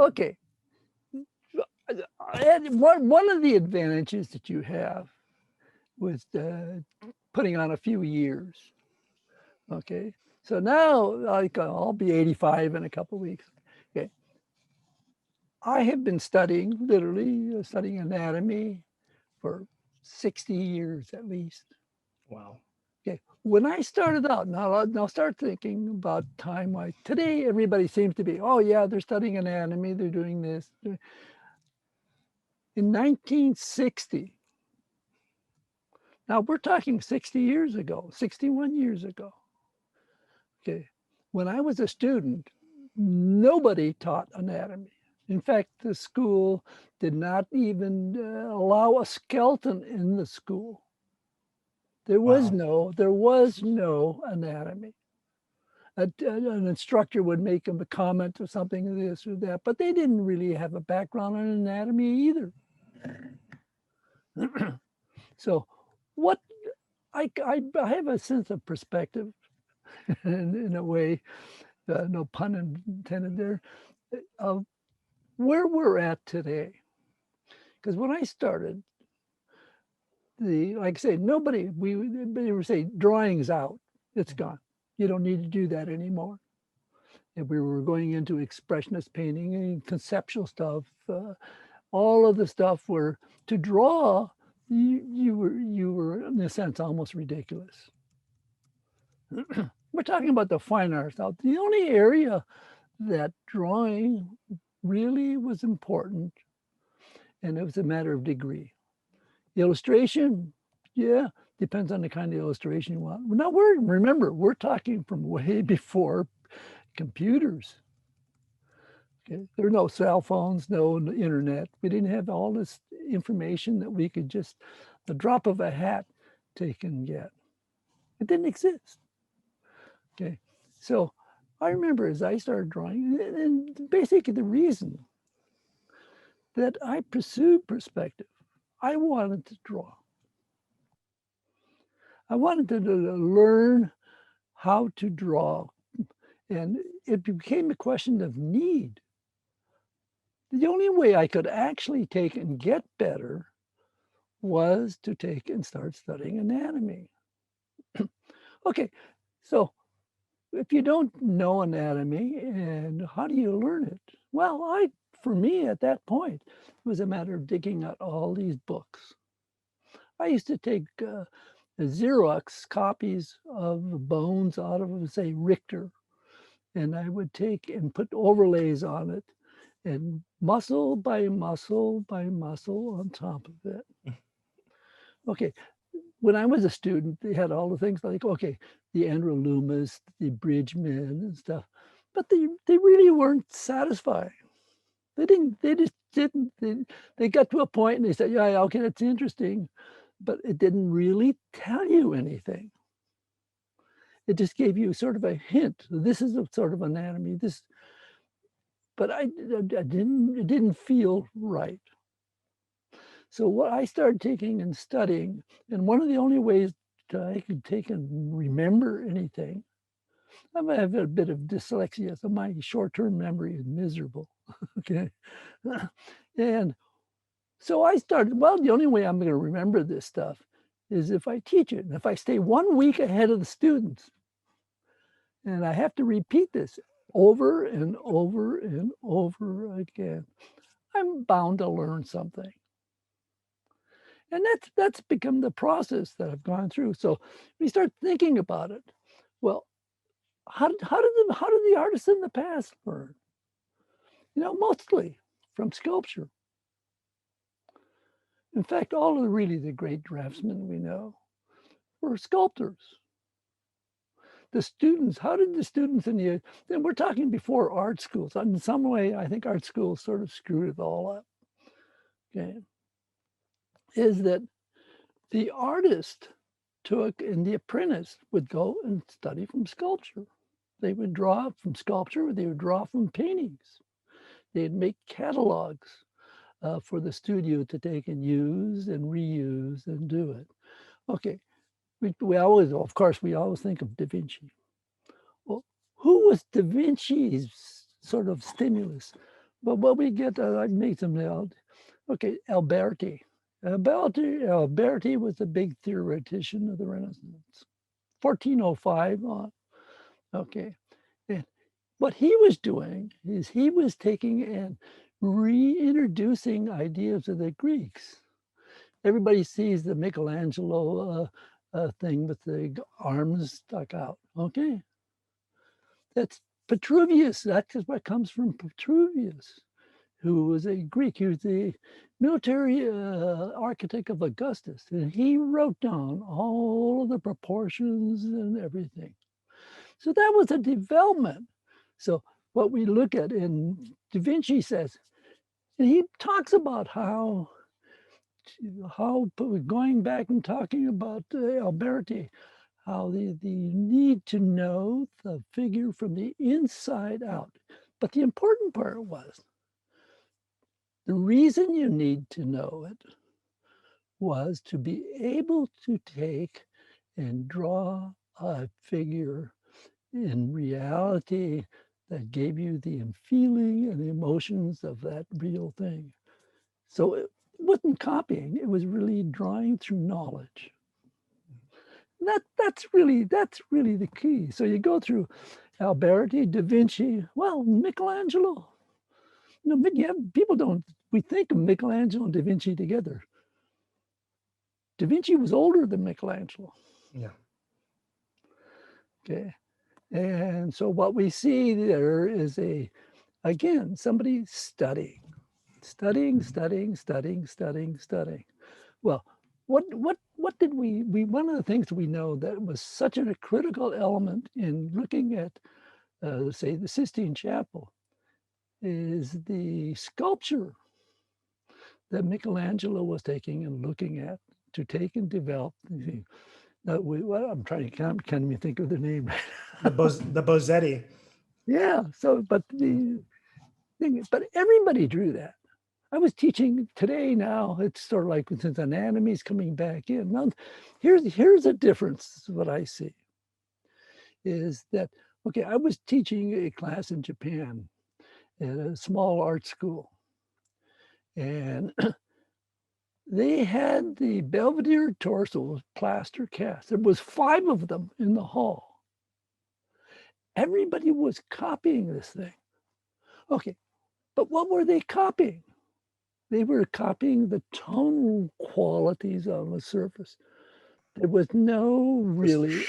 Okay. One of the advantages that you have with putting on a few years. Okay. So now I'll be 85 in a couple of weeks. Okay. I have been studying, literally studying anatomy for 60 years at least. Wow. Okay. When I started out, now start thinking about time-wise. Today, everybody seems to be, oh yeah, they're studying anatomy, they're doing this. In 1960, now we're talking 60 years ago, 61 years ago. Okay. When I was a student, nobody taught anatomy. In fact, the school did not even allow a skeleton in the school. There was Wow. no anatomy. An instructor would make them a comment or something of this or that, but they didn't really have a background in anatomy either. So what I have a sense of perspective in a way, no pun intended there, of where we're at today. Because when I started, like I say, they would say, drawing's out, it's gone. You don't need to do that anymore. And we were going into expressionist painting and conceptual stuff. All of the stuff where to draw, you were in a sense almost ridiculous. We're talking about the fine arts now. The only area that drawing really was important, and it was a matter of degree. Illustration, yeah, depends on the kind of illustration you want. Now remember, we're talking from way before computers. Okay? There were no cell phones, no internet. We didn't have all this information that we could just, the drop of a hat, take and get. It didn't exist. Okay, so I remember as I started drawing, and basically the reason that I pursued perspective, I wanted to draw. I wanted to learn how to draw, and it became a question of need. The only way I could actually take and get better was to take and start studying anatomy. Okay, so if you don't know anatomy, and how do you learn it? Well, for me at that point, it was a matter of digging out all these books. I used to take Xerox copies of bones out of, say, Richter, and I would take and put overlays on it, and muscle by muscle by muscle on top of it. Okay, when I was a student, they had all the things like, okay, the Androlumus, the Bridgman and stuff, but they really weren't satisfying. They just didn't, they got to a point and they said, yeah, okay, that's interesting, but it didn't really tell you anything. It just gave you sort of a hint. This is a sort of anatomy, but it didn't feel right. So what I started taking and studying, and one of the only ways that I could take and remember anything, I have a bit of dyslexia, so my short-term memory is miserable, okay? And so I started, well, the only way I'm gonna remember this stuff is if I teach it, and if I stay 1 week ahead of the students, and I have to repeat this over and over and over again, I'm bound to learn something. And that's become the process that I've gone through. So we start thinking about it. Well, how did the artists in the past learn? You know, mostly from sculpture. In fact, all of the great draftsmen we know were sculptors. The students, how did the students then we're talking before art schools. In some way, I think art schools sort of screwed it all up. Okay. Is that the artist and the apprentice would go and study from sculpture. They would draw from sculpture, or they would draw from paintings. They'd make catalogs for the studio to take and use and reuse and do it. Okay, we always, of course, we always think of Da Vinci. Well, who was Da Vinci's sort of stimulus? But what we get, I made some now. Okay, Alberti. Alberti was a big theoretician of the Renaissance. 1405 on. Okay. And what he was doing is he was taking and reintroducing ideas of the Greeks. Everybody sees the Michelangelo thing with the arms stuck out. Okay. That's Petruvius. That's what comes from Petruvius, who was a Greek. He was the military architect of Augustus. And he wrote down all of the proportions and everything. So that was a development. So what we look at in Da Vinci says, and he talks about how going back and talking about Alberti, how the need to know the figure from the inside out. But the important part was the reason you need to know it was to be able to take and draw a figure in reality that gave you the feeling and the emotions of that real thing. So it wasn't copying, it was really drawing through knowledge. That's really the key. So you go through Alberti, Da Vinci, well, Michelangelo. You know, yeah, people don't, we think of Michelangelo and Da Vinci together. Da Vinci was older than Michelangelo. Yeah. Okay. And so what we see there is again, somebody studying. Well, what did we one of the things we know that was such a critical element in looking at, say, the Sistine Chapel is the sculpture that Michelangelo was taking and looking at to take and develop. I'm trying to can't even think of the name. The Bozzetti. Yeah. So, but the thing is, but everybody drew that. I was teaching today. Now it's sort of like since anatomy is coming back in. Now, here's a difference. What I see is that okay. I was teaching a class in Japan at a small art school, and they had the Belvedere torso plaster cast. There was 5 of them in the hall. Everybody was copying this thing. Okay, but what were they copying? They were copying the tonal qualities on the surface. There was no really,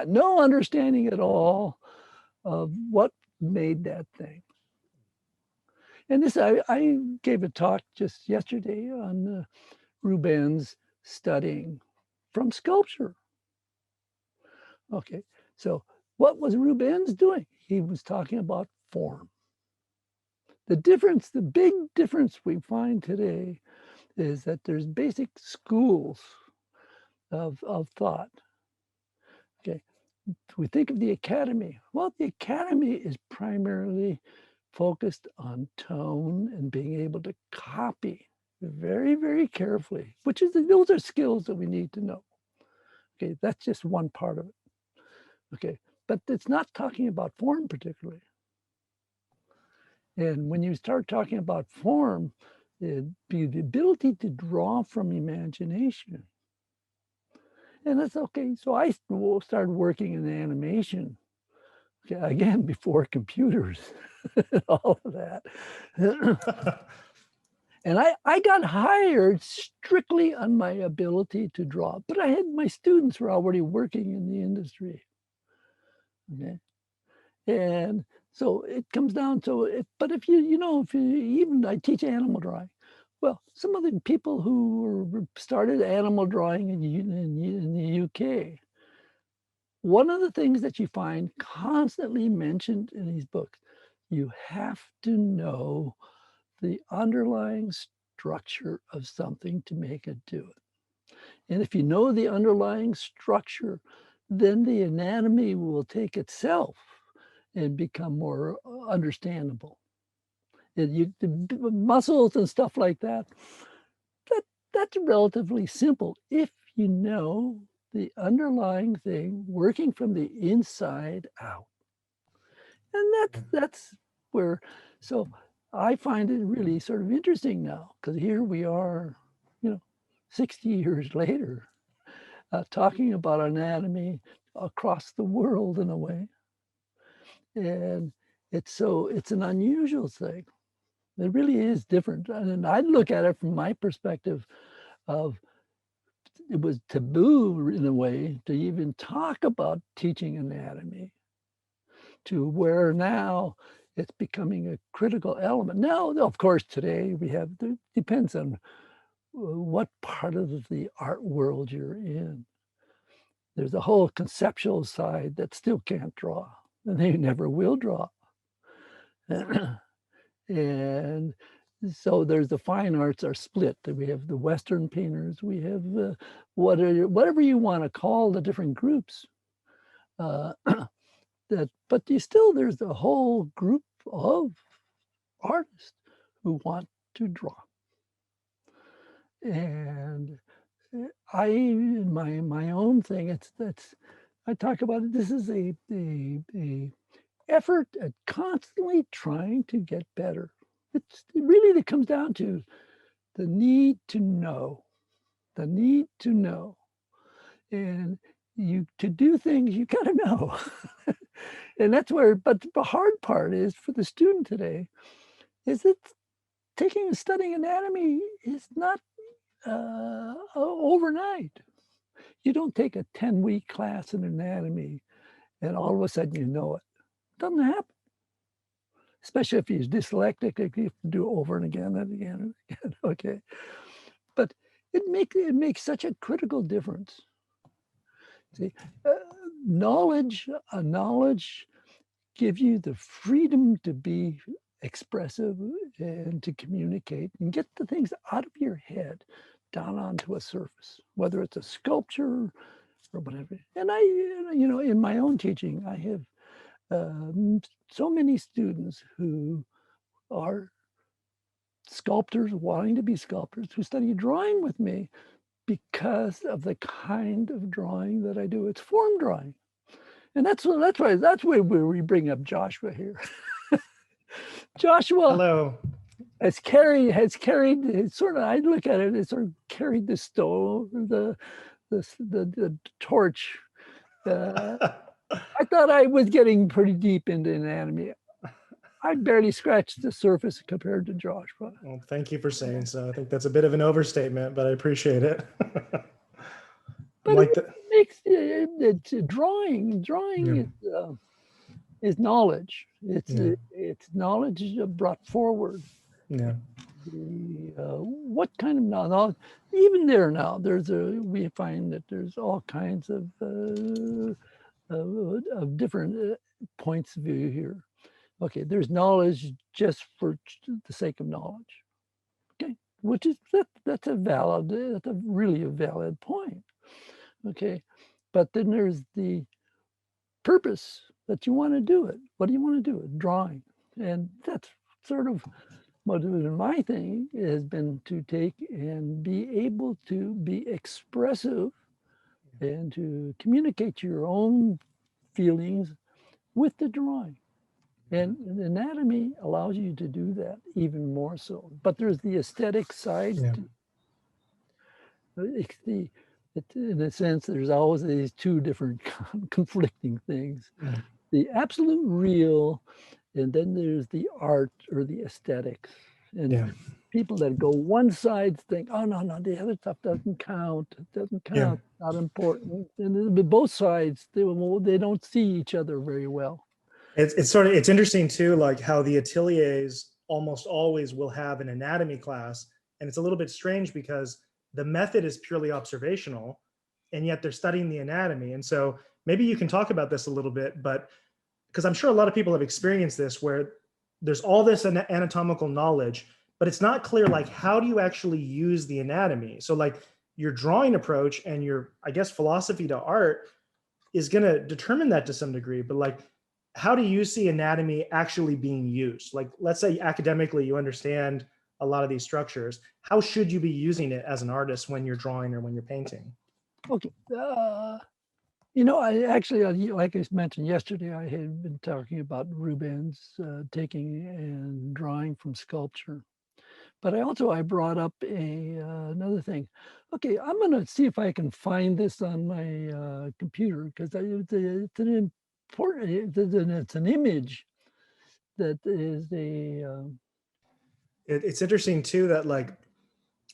no understanding at all of what made that thing. And this, I gave a talk just yesterday on Rubens studying from sculpture. Okay, so what was Rubens doing? He was talking about form. The difference, the big difference we find today is that there's basic schools of thought. Okay, we think of the academy. Well, the academy is primarily focused on tone and being able to copy very, very carefully, which is those are skills that we need to know. Okay, that's just one part of it. Okay, but it's not talking about form particularly. And when you start talking about form, it'd be the ability to draw from imagination. And that's okay. So I started working in animation, okay, again, before computers, all of that. And I got hired strictly on my ability to draw, but I had my students were already working in the industry. Okay. And so it comes down to it, but if even I teach animal drawing, well, some of the people who started animal drawing in the UK, one of the things that you find constantly mentioned in these books, you have to know the underlying structure of something to make it do it. And if you know the underlying structure, then the anatomy will take itself and become more understandable. And the muscles and stuff like that's relatively simple if you know the underlying thing working from the inside out. And that's where, so I find it really sort of interesting now, because here we are, 60 years later, talking about anatomy across the world in a way. And it's an unusual thing. It really is different. And I look at it from my perspective of, it was taboo in a way to even talk about teaching anatomy, to where now it's becoming a critical element. Now, of course, today it depends on what part of the art world you're in. There's a whole conceptual side that still can't draw, and they never will draw. And so there's the fine arts are split. We have the Western painters, we have whatever you want to call the different groups. But there's a whole group of artists who want to draw. And in my own thing, I talk about it. This is a effort at constantly trying to get better. It comes down to the need to know, and to do things you got to know. And that's where, but the hard part is for the student today, is that studying anatomy is not overnight. You don't take a 10-week class in anatomy and all of a sudden you know it. It doesn't happen. Especially if he's dyslexic, you have to do it over and again and again and again. Okay. But it makes such a critical difference. See, knowledge gives you the freedom to be expressive and to communicate and get the things out of your head down onto a surface, whether it's a sculpture or whatever. And in my own teaching, I have so many students who are sculptors, wanting to be sculptors, who study drawing with me because of the kind of drawing that I do. It's form drawing. And that's why we bring up Joshua here. Joshua Hello. has carried sort of, I look at it as sort of carried the stove, the torch. I thought I was getting pretty deep into anatomy. I barely scratched the surface compared to Joshua. Well, thank you for saying so. I think that's a bit of an overstatement, but I appreciate it. But like it makes it's drawing. Yeah. Is knowledge. Yeah. It's knowledge brought forward. Yeah. What kind of knowledge? Even there now, we find that there's all kinds of different points of view here. Okay, there's knowledge just for the sake of knowledge. Okay, which is that's really a valid point. Okay, but then there's the purpose that you want to do it. What do you want to do it? Drawing. And that's sort of what my thing has been, to take and be able to be expressive and to communicate your own feelings with the drawing. And anatomy allows you to do that even more so. But there's the aesthetic side. Yeah. In a sense, there's always these two different conflicting things. Yeah. The absolute real, and then there's the art or the aesthetics. And Yeah. people that go one side think, oh, no, the other stuff doesn't count. It doesn't count. Yeah. It's not important. And both sides, they don't see each other very well. It's interesting too, like how the ateliers almost always will have an anatomy class. And it's a little bit strange because the method is purely observational, and yet they're studying the anatomy. And so maybe you can talk about this a little bit, but because I'm sure a lot of people have experienced this, where there's all this anatomical knowledge, but it's not clear, like, how do you actually use the anatomy? So like your drawing approach and your, I guess, philosophy to art is going to determine that to some degree, but like, how do you see anatomy actually being used? Like, let's say academically you understand a lot of these structures. How should you be using it as an artist when you're drawing or when you're painting? Okay. You know, I actually, like I mentioned yesterday, I had been talking about Rubens taking and drawing from sculpture. But I brought up another thing. Okay, I'm gonna see if I can find this on my computer because it's an important, it's an image that is It's interesting too that like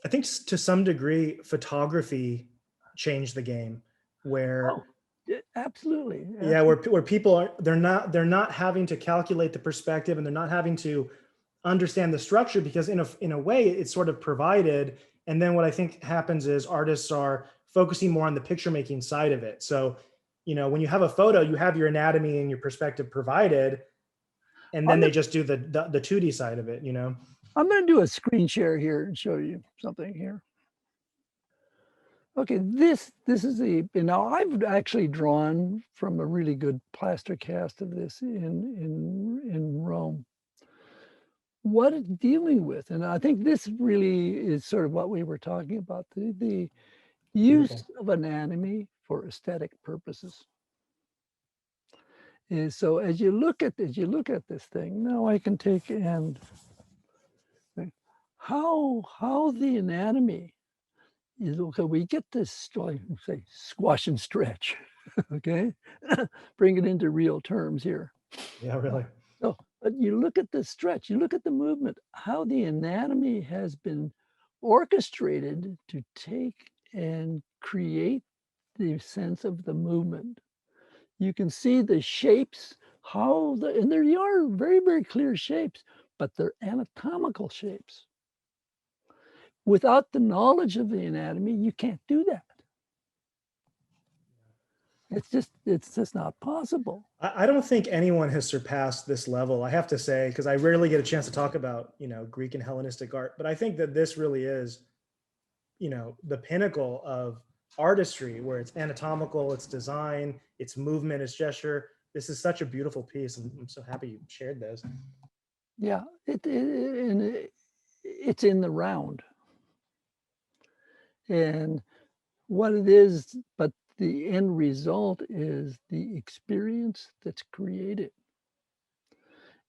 I think to some degree photography changed the game where oh, yeah, absolutely, yeah, absolutely. where people are they're not having to calculate the perspective and they're not having to understand the structure because in a way it's sort of provided. And then what I think happens is artists are focusing more on the picture making side of it. So, you know, when you have a photo, you have your anatomy and your perspective provided, and then I'm they gonna, just do the 2D side of it, you know. I'm gonna do a screen share here and show you something here. Okay, this is now I've actually drawn from a really good plaster cast of this in Rome. What it's dealing with, and I think this really is sort of what we were talking about, the use Beautiful. of anatomy for aesthetic purposes. Is so as you look at this thing, now I can take and how the anatomy is okay. We get this like say squash and stretch, okay? Bring it into real terms here. Yeah, really. So, but you look at the stretch, you look at the movement, how the anatomy has been orchestrated to take and create the sense of the movement. You can see the shapes, and there are very, very clear shapes, but they're anatomical shapes. Without the knowledge of the anatomy, you can't do that. It's just not possible. I don't think anyone has surpassed this level, I have to say, because I rarely get a chance to talk about, you know, Greek and Hellenistic art, but I think that this really is, you know, the pinnacle of artistry where it's anatomical, it's design, it's movement, it's gesture. This is such a beautiful piece, and I'm so happy you shared this. Yeah, it's in the round. And what it is, but the end result is the experience that's created.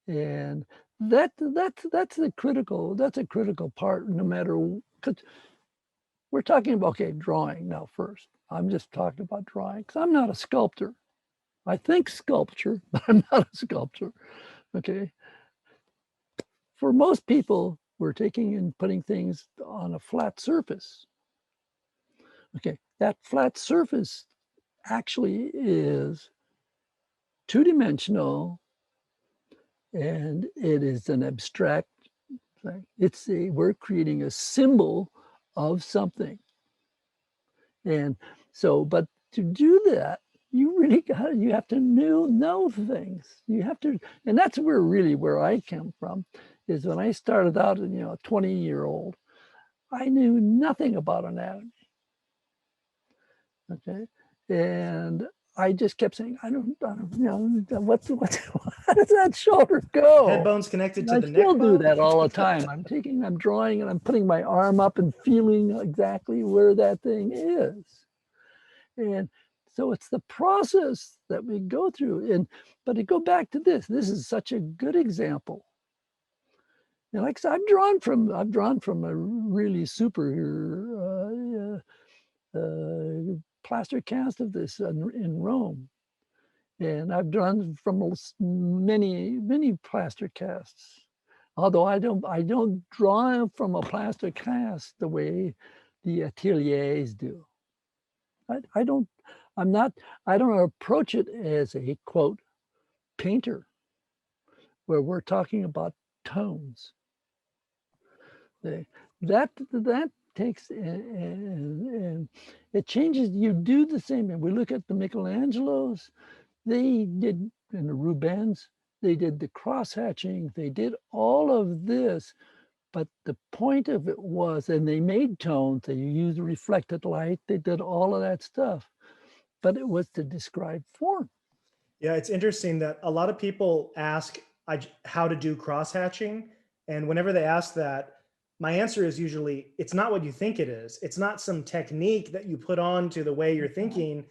And that's a critical part no matter because we're talking about okay, drawing now first. I'm just talking about drawing because I'm not a sculptor. I think sculpture, but I'm not a sculptor. Okay. For most people, we're taking and putting things on a flat surface. Okay, that flat surface actually is two-dimensional and it is an abstract thing. We're creating a symbol of something. And so, but to do that, you have to know things. You have to, and that's where I come from, is when I started out, 20-year-old, I knew nothing about anatomy. Okay. And I just kept saying, what's, how does that shoulder Head go? bone's connected And to I the still neck do bone. that all the time. I'm drawing and I'm putting my arm up and feeling exactly where that thing is. And so it's the process that we go through. But to go back to this is such a good example. And like I said, I've drawn from a really super plaster cast of this in Rome. And I've drawn from many plaster casts. Although I don't draw from a plaster cast the way the ateliers do. I don't, I'm not, I don't approach it as a quote painter where we're talking about tones. That takes and it changes. You do the same. And we look at the Michelangelos. They did in the Rubens. They did the cross hatching. They did all of this. But the point of it was, and they made tones. They used reflected light. They did all of that stuff. But it was to describe form. Yeah, it's interesting that a lot of people ask how to do cross hatching. And whenever they ask that, my answer is usually it's not what you think it is. It's not some technique that you put on to the way you're thinking.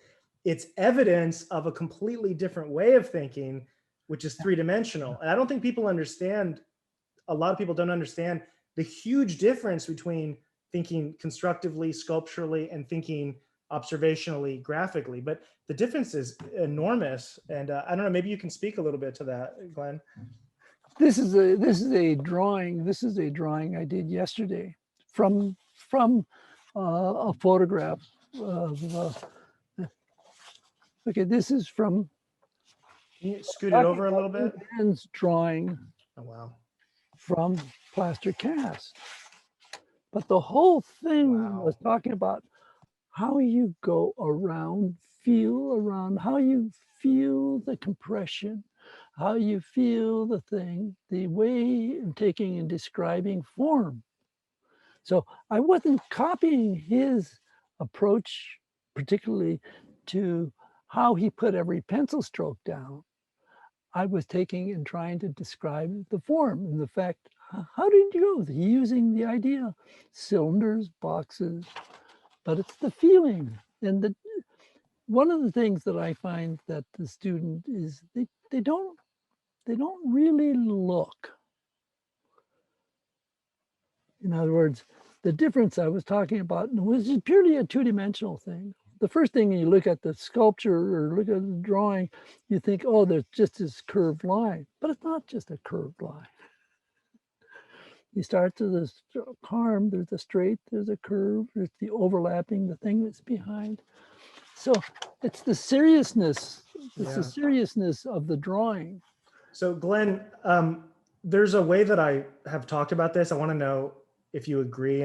it's evidence of a completely different way of thinking, which is three-dimensional. And I don't think people understand, a lot of people don't understand the huge difference between thinking constructively, sculpturally, and thinking observationally, graphically. But the difference is enormous. And I don't know, maybe you can speak a little bit to that, Glenn. This is a drawing. This is a drawing I did yesterday from a photograph of. Okay, this is from. Can you scoot it over a little bit? Man's drawing. Oh wow! From plaster cast, but the whole thing was talking about how you go around, feel around, how you feel the compression, how you feel the thing, the way of taking and describing form. So I wasn't copying his approach, particularly to how he put every pencil stroke down. I was taking and trying to describe the form and the fact, how did you go? Using the idea, cylinders, boxes, but it's the feeling. And one of the things that I find that the student is they don't really look. In other words, the difference I was talking about was purely a two-dimensional thing. The first thing you look at the sculpture or look at the drawing, you think, oh, there's just this curved line, but it's not just a curved line. You start to the arm, there's a straight, there's a curve, there's the overlapping, the thing that's behind. So it's the seriousness, the seriousness of the drawing. So Glenn, there's a way that I have talked about this. I want to know if you agree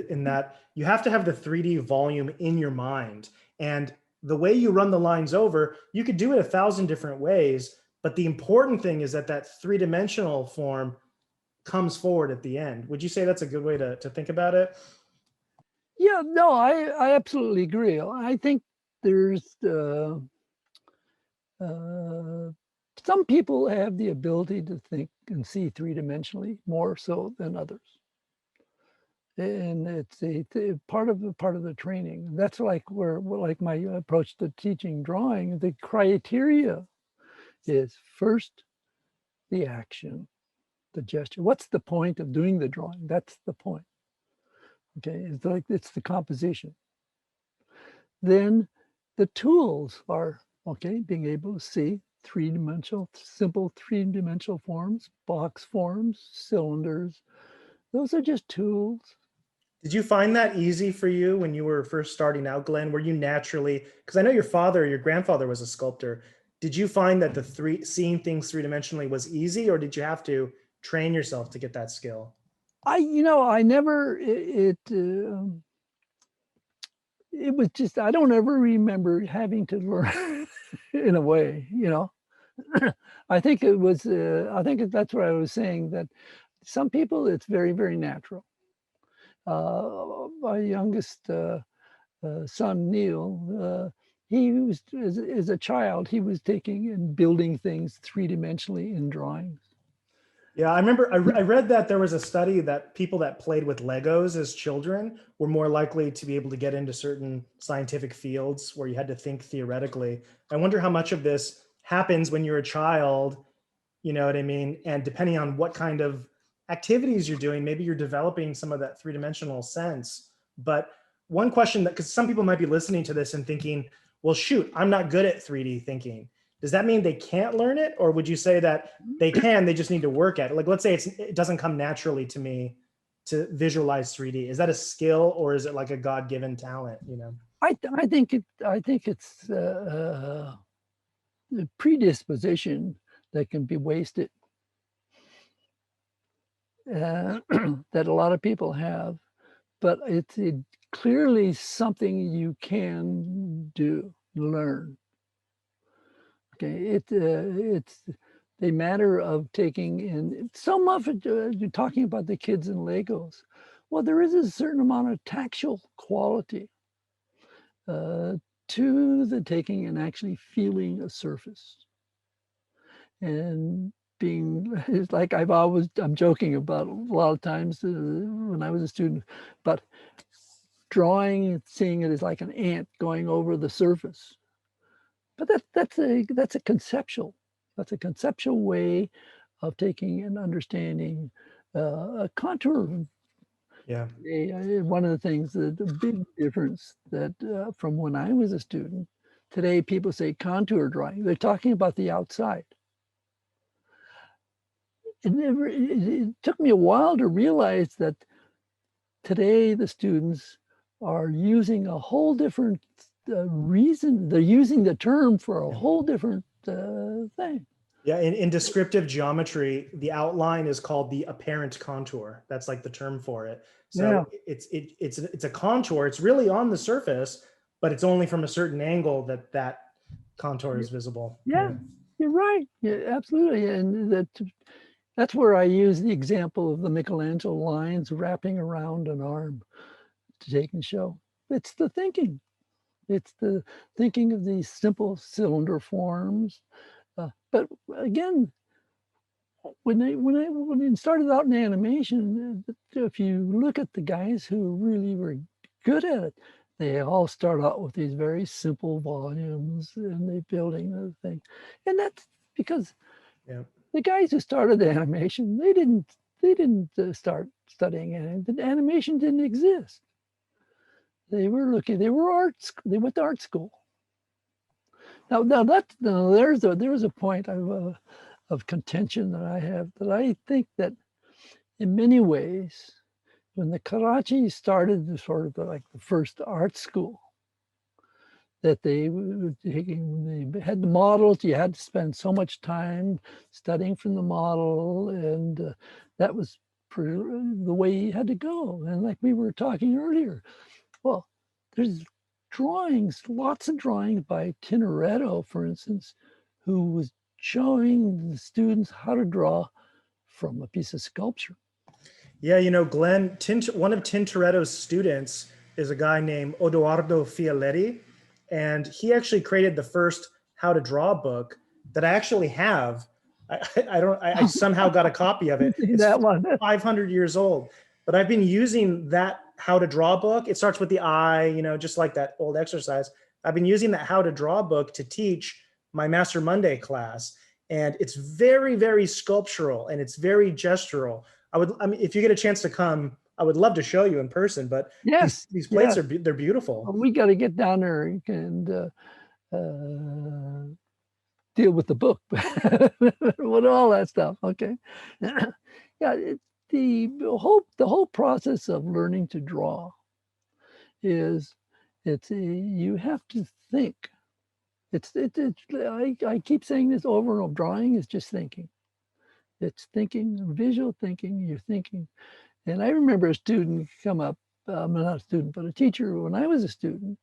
in that you have to have the 3D volume in your mind. And the way you run the lines over, you could do it 1,000 different ways, but the important thing is that that three-dimensional form comes forward at the end. Would you say that's a good way to think about it? Yeah, no, I absolutely agree. I think there's some people have the ability to think and see three-dimensionally more so than others. And it's a part of the training. That's like like my approach to teaching drawing. The criteria is first the action, the gesture. What's the point of doing the drawing? That's the point. Okay, it's the composition. Then the tools are being able to see simple three-dimensional forms, box forms, cylinders. Those are just tools. Did you find that easy for you when you were first starting out, Glenn? Were you naturally, because I know your grandfather was a sculptor. Did you find that seeing things three-dimensionally was easy, or did you have to train yourself to get that skill? I never, it was just, I don't ever remember having to learn in a way, I think it was, I think that's what I was saying, that some people, it's very, very natural. My youngest son, Neil, he was, as a child, he was taking and building things three-dimensionally in drawings. Yeah, I remember I read that there was a study that people that played with Legos as children were more likely to be able to get into certain scientific fields where you had to think theoretically. I wonder how much of this happens when you're a child, you know what I mean? And depending on what kind of activities you're doing, maybe you're developing some of that three-dimensional sense. But one question that, because some people might be listening to this and thinking, well, shoot, I'm not good at 3D thinking. Does that mean they can't learn it? Or would you say that they can, they just need to work at it? Like, let's say it doesn't come naturally to me to visualize 3D. Is that a skill, or is it like a God-given talent, I think it's a predisposition that can be wasted, that a lot of people have, but it's clearly something you can learn. Okay, it's a matter of taking in some of it. You're talking about the kids in Legos. Well, there is a certain amount of tactile quality to the taking and actually feeling a surface. And it's like I'm joking about a lot of times when I was a student, but drawing and seeing it as like an ant going over the surface. But that's a conceptual way of taking and understanding a contour. Yeah. One of the things, the big difference that from when I was a student, today people say contour drawing. They're talking about the outside. It took me a while to realize that today the students are using a whole different reason. They're using the term for a whole different thing. Yeah, in descriptive geometry, the outline is called the apparent contour. That's like the term for it. So Yeah. it's a contour. It's really on the surface, but it's only from a certain angle that contour is visible. Yeah, you're right. Yeah, absolutely. And that's where I use the example of the Michelangelo lines wrapping around an arm to take and show. It's the thinking. It's the thinking of these simple cylinder forms. But again, when it started out in animation, if you look at the guys who really were good at it, they all start out with these very simple volumes and they're building the thing. And that's because the guys who started animation, they didn't start studying animation. Animation didn't exist. They were they went to art school. Now there's a point of contention that I have, that I think that in many ways, when the Karachi started the sort of like the first art school, that they had the models, you had to spend so much time studying from the model, and that was the way you had to go. And like we were talking earlier, well, there's drawings, lots of drawings by Tintoretto, for instance, who was showing the students how to draw from a piece of sculpture. Yeah, you know, Glenn, one of Tintoretto's students is a guy named Odoardo Fialetti, and he actually created the first how to draw book that I actually have. I somehow got a copy of it. It's That one. 500 years old, but I've been using that how to draw book. It starts with the eye, you know, just like that old exercise. I've been using that how to draw book to teach my Master Monday class. And it's very, very sculptural and it's very gestural. I mean, if you get a chance to come, I would love to show you in person, but Yes, these plates they're beautiful. well, we got to get down there and deal with the book, with all that stuff. Okay, yeah, the whole process of learning to draw is you have to think. I keep saying this over and over. Drawing is just thinking. It's thinking, visual thinking. You're thinking. And I remember a student come up, not a student, but a teacher when I was a student,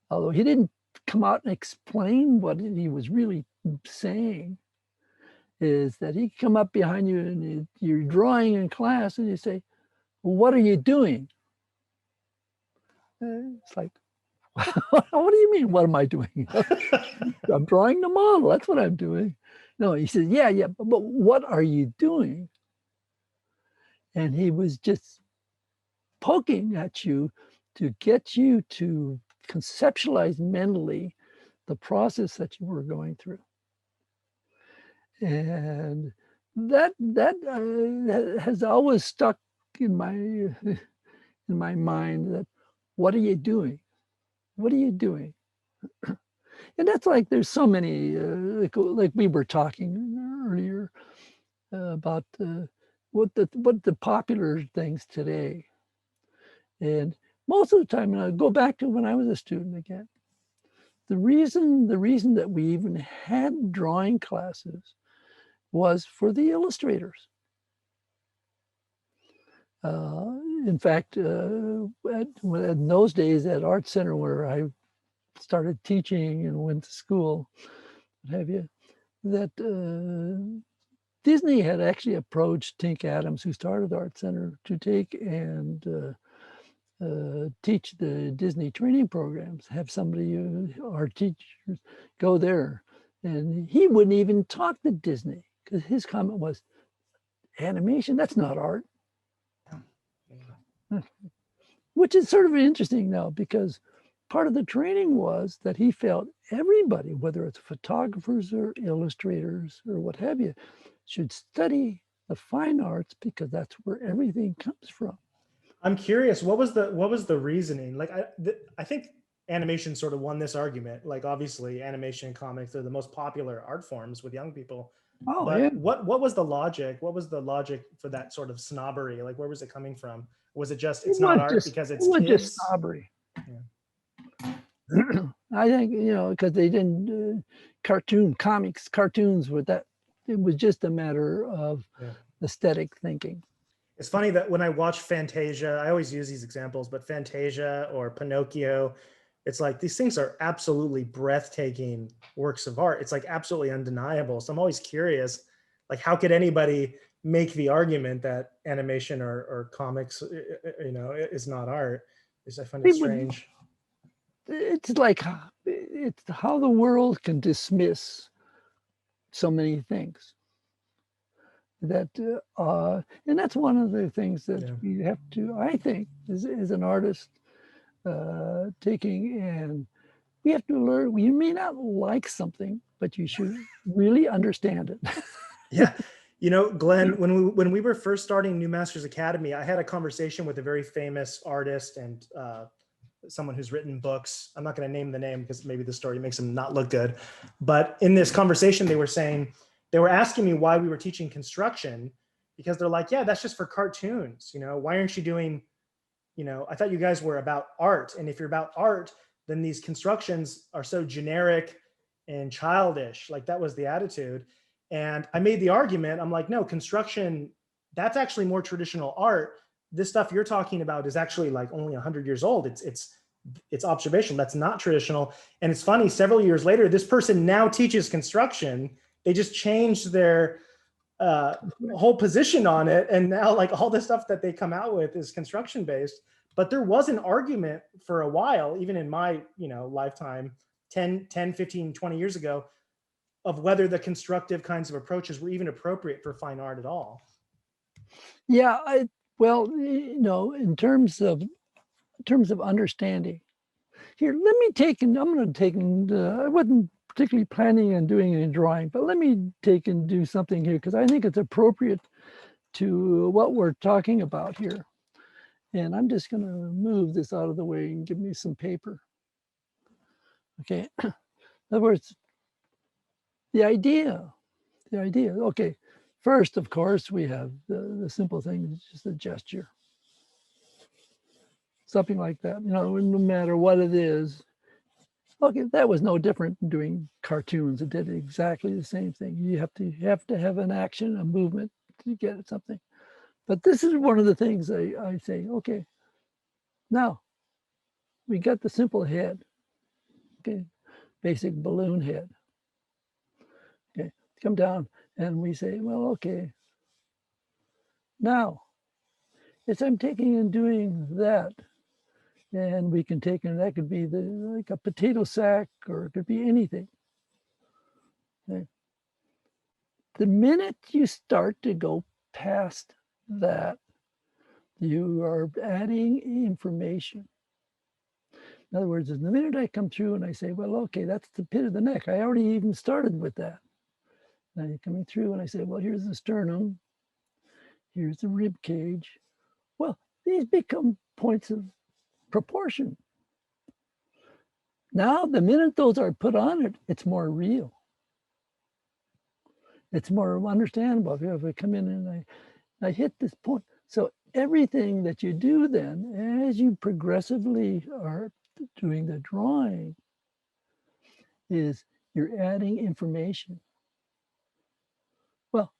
although he didn't come out and explain what he was really saying, is that he'd come up behind you and you're drawing in class and you say, well, what are you doing? It's like, what do you mean, what am I doing? I'm drawing the model, that's what I'm doing. No, he said, yeah, but what are you doing? And he was just poking at you to get you to conceptualize mentally the process that you were going through. And that has always stuck in my mind, that what are you doing? What are you doing? And that's like, there's so many, like we were talking earlier about what the popular things today. And most of the time, and I'll go back to when I was a student again, the reason that we even had drawing classes was for the illustrators. In fact, in those days at Art Center, where I started teaching and went to school, what have you, that Disney had actually approached Tink Adams, who started Art Center, to take and teach the Disney training programs, have somebody, our teachers, go there. And he wouldn't even talk to Disney because his comment was, animation, that's not art. Which is sort of interesting now, because part of the training was that he felt everybody, whether it's photographers or illustrators or what have you, should study the fine arts because that's where everything comes from. I'm curious, what was the reasoning? Like, I think animation sort of won this argument. Like, obviously, animation and comics are the most popular art forms with young people. Oh, But yeah. what was the logic? What was the logic for that sort of snobbery? Like, where was it coming from? Was it just it's not art because it's it was just kids? snobbery. Yeah. I think, because they didn't cartoons with that. It was just a matter of aesthetic thinking. It's funny that when I watch Fantasia, I always use these examples, but Fantasia or Pinocchio, it's like these things are absolutely breathtaking works of art. It's like absolutely undeniable. So I'm always curious, like, how could anybody make the argument that animation or comics, is not art? I find it strange. It's like it's how the world can dismiss so many things. That and that's one of the things that we have to, I think, as an artist, taking, and we have to learn. You may not like something, but you should really understand it. Yeah. Glenn, when we were first starting New Masters Academy, I had a conversation with a very famous artist and someone who's written books. I'm not going to name the name because maybe the story makes him not look good. But in this conversation, they were asking me why we were teaching construction, because they're like, yeah, that's just for cartoons. Why aren't you doing, I thought you guys were about art. And if you're about art, then these constructions are so generic and childish. Like, that was the attitude. And I made the argument, I'm like, no, construction, that's actually more traditional art. This stuff you're talking about is actually like only 100 years old. It's observational. That's not traditional. And it's funny, several years later, this person now teaches construction. They just changed their whole position on it. And now, like, all the stuff that they come out with is construction based. But there was an argument for a while, even in my lifetime, 10, 15, 20 years ago, of whether the constructive kinds of approaches were even appropriate for fine art at all. Yeah, well, in terms of understanding. Here, let me take, and I'm going to take, and I wasn't particularly planning on doing any drawing, but let me take and do something here because I think it's appropriate to what we're talking about here. And I'm just going to move this out of the way and give me some paper. Okay. In other words, the idea, okay. First, of course, we have the simple thing, it's just a gesture. Something like that, no matter what it is. Okay, that was no different than doing cartoons. It did exactly the same thing. You have to have an action, a movement to get something. But this is one of the things I say, okay, now we got the simple head, okay, basic balloon head. Okay, come down and we say, well, okay, now as I'm taking and doing that, and we can take, and that could be like a potato sack, or it could be anything. Okay. The minute you start to go past that, you are adding information. In other words, the minute I come through and I say, well, okay, that's the pit of the neck. I already even started with that. Now you're coming through and I say, well, here's the sternum. Here's the rib cage. Well, these become points of proportion. Now, the minute those are put on it, it's more real. It's more understandable. If I come in and I hit this point. So everything that you do then, as you progressively are doing the drawing, is you're adding information. Well,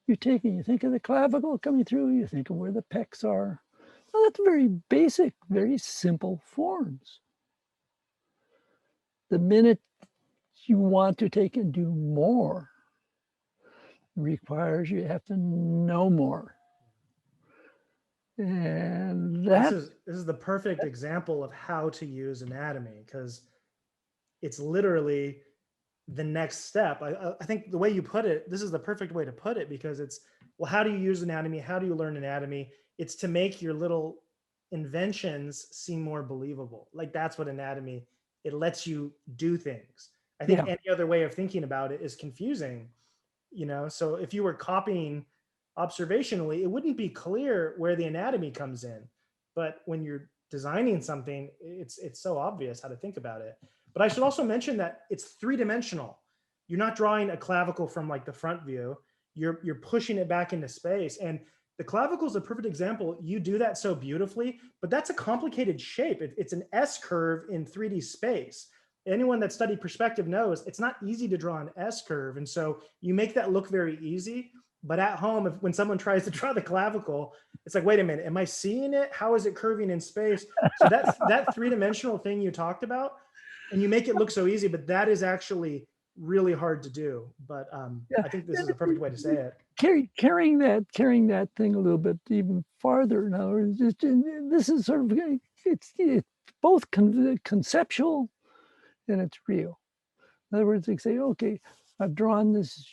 you think of the clavicle coming through, you think of where the pecs are. Well, that's very basic, very simple forms. The minute you want to take and do more, requires you have to know more. And this is the perfect example of how to use anatomy, because it's literally the next step. I think the way you put it, this is the perfect way to put it, because it's, well, how do you use anatomy? How do you learn anatomy? It's to make your little inventions seem more believable. Like that's what anatomy, it lets you do things. I think Yeah. any other way of thinking about it is confusing, you know? So if you were copying observationally, it wouldn't be clear where the anatomy comes in. But when you're designing something, it's so obvious how to think about it. But I should also mention that it's three-dimensional. You're not drawing a clavicle from like the front view. You're pushing it back into space. And the clavicle is a perfect example. You do that so beautifully, but that's a complicated shape. It's an S curve in 3D space. Anyone that studied perspective knows it's not easy to draw an S curve. And so you make that look very easy. But at home, when someone tries to draw the clavicle, it's like, wait a minute, am I seeing it? How is it curving in space? So that three-dimensional thing you talked about, and you make it look so easy, but that is actually really hard to do. But Yeah. I think this is a perfect way to say it. Carrying that thing a little bit even farther now. This is sort of it's both conceptual and it's real. In other words, they say, okay, I've drawn this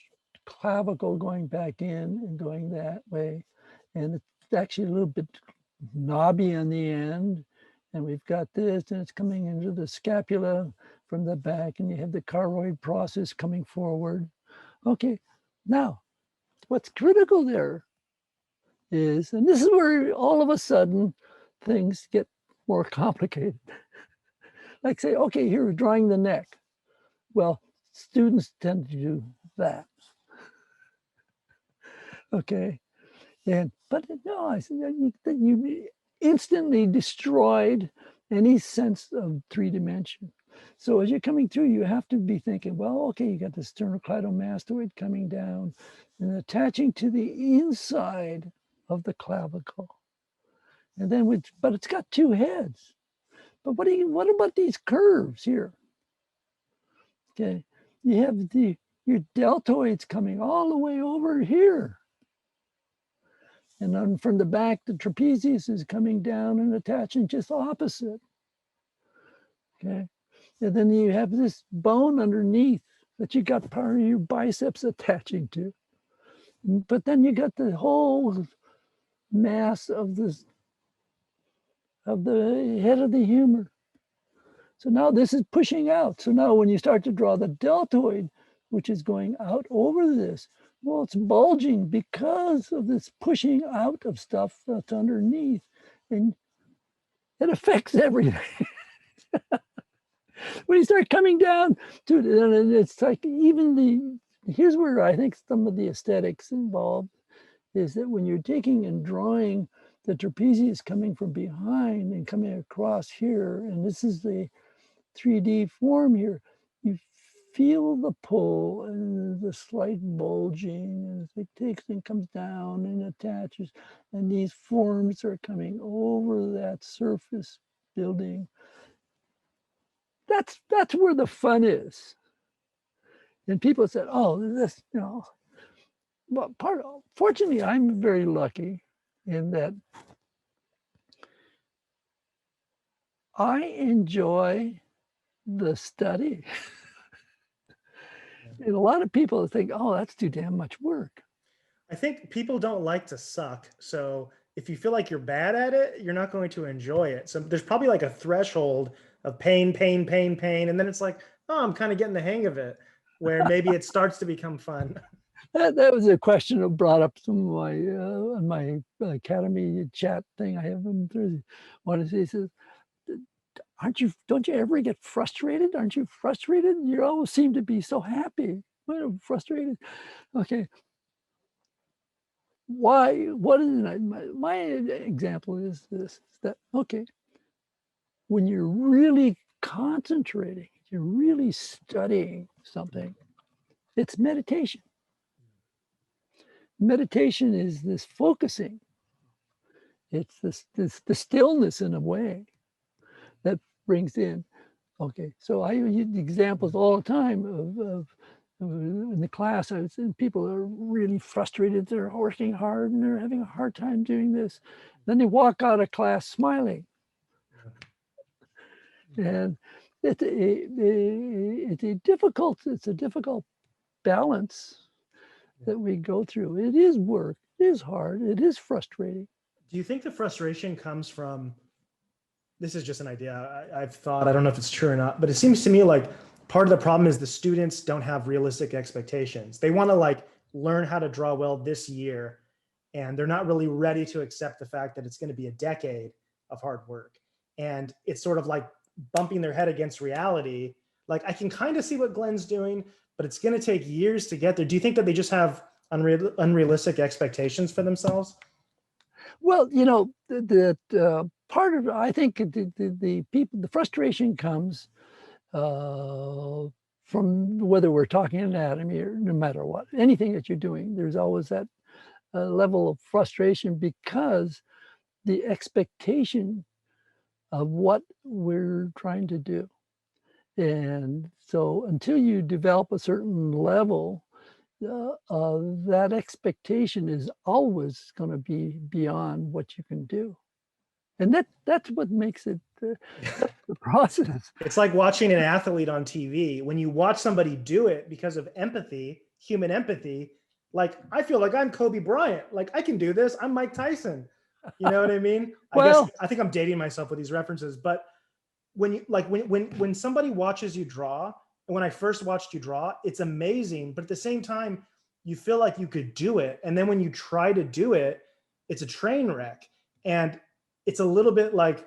clavicle going back in and going that way, and it's actually a little bit knobby on the end, and we've got this, and it's coming into the scapula from the back, and you have the choroid process coming forward. Okay, now what's critical there is, and this is where all of a sudden things get more complicated. Like say, okay, here we're drawing the neck. Well, students tend to do that. Okay, but no, I said you instantly destroyed any sense of three dimension. So as you're coming through, you have to be thinking, well, okay, you got the sternocleidomastoid coming down and attaching to the inside of the clavicle. And then, but it's got two heads. But what about these curves here? Okay, you have your deltoids coming all the way over here. And then from the back, the trapezius is coming down and attaching just opposite. Okay. And then you have this bone underneath that you got part of your biceps attaching to. But then you got the whole mass of the head of the humor. So now this is pushing out. So now when you start to draw the deltoid, which is going out over this, well, it's bulging because of this pushing out of stuff that's underneath. And it affects everything. When you start coming down to it, and it's like even here's where I think some of the aesthetics involved is that when you're taking and drawing the trapezius coming from behind and coming across here, and this is the 3D form here, you feel the pull and the slight bulging as it takes and comes down and attaches, and these forms are coming over that surface building. That's where the fun is. And people said, oh, this, well, fortunately, I'm very lucky in that I enjoy the study. And a lot of people think, oh, that's too damn much work. I think people don't like to suck. So if you feel like you're bad at it, you're not going to enjoy it. So there's probably like a threshold of pain, pain, pain, pain. And then it's like, oh, I'm kind of getting the hang of it, where maybe it starts to become fun. That was a question that brought up some of my on my academy chat thing I have on Thursday. One he says, don't you ever get frustrated? Aren't you frustrated? You always seem to be so happy. Frustrated. Okay. Why? What is it? My example is this: that okay, when you're really concentrating, you're really studying something, it's meditation. Meditation is this focusing. It's the stillness in a way that brings in. Okay, so I use examples all the time of in the class. I was saying people are really frustrated. They're working hard and they're having a hard time doing this. Then they walk out of class smiling, and it's a difficult balance that we go through. It is work. It is hard. It is frustrating. Do you think the frustration comes from this is just an idea I've thought, I don't know if it's true or not, but it seems to me like part of the problem is the students don't have realistic expectations. They want to like learn how to draw well this year, and they're not really ready to accept the fact that it's going to be a decade of hard work. And it's sort of like bumping their head against reality. Like, I can kind of see what Glenn's doing, but it's going to take years to get there. Do you think that they just have unrealistic expectations for themselves? Well, you know, that part of, I think the people, the frustration comes from whether we're talking anatomy or no matter what, anything that you're doing, there's always that level of frustration because the expectation of what we're trying to do. And so until you develop a certain level, that expectation is always going to be beyond what you can do. And that's what makes it that's the process. It's like watching an athlete on TV. When you watch somebody do it because of empathy, human empathy, like I feel like I'm Kobe Bryant. Like I can do this. I'm Mike Tyson. You know what I mean? Well, I think I'm dating myself with these references, but when you like when somebody watches you draw, and when I first watched you draw, it's amazing, but at the same time, you feel like you could do it. And then when you try to do it, it's a train wreck. And it's a little bit like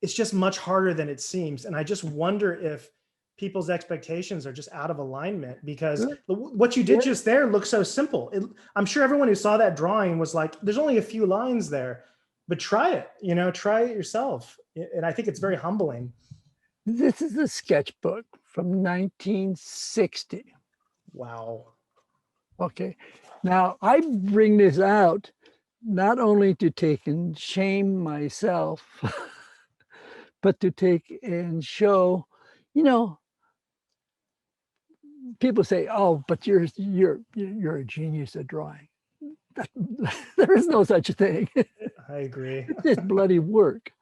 it's just much harder than it seems. And I just wonder if people's expectations are just out of alignment because what you did just there looks so simple. I'm sure everyone who saw that drawing was like, there's only a few lines there, but try it, you know, try it yourself. And I think it's very humbling. this is a sketchbook from 1960. Wow. Okay. Now I bring this out not only to take and shame myself, but to take and show, you know, people say, "Oh, but you're a genius at drawing." There is no such thing. I agree. It's just bloody work.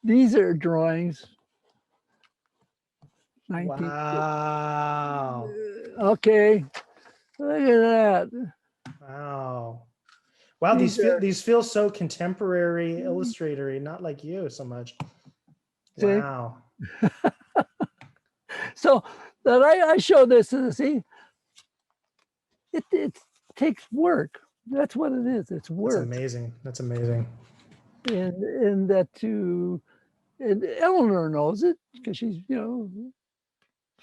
These are drawings. 19. Wow. Okay, look at that. Wow. Wow, these feel so contemporary, illustratory, not like you so much. Wow. So that I show this to see, it takes work. That's what it is. It's work. That's amazing. That's amazing. And that and Eleanor knows it because she's, you know,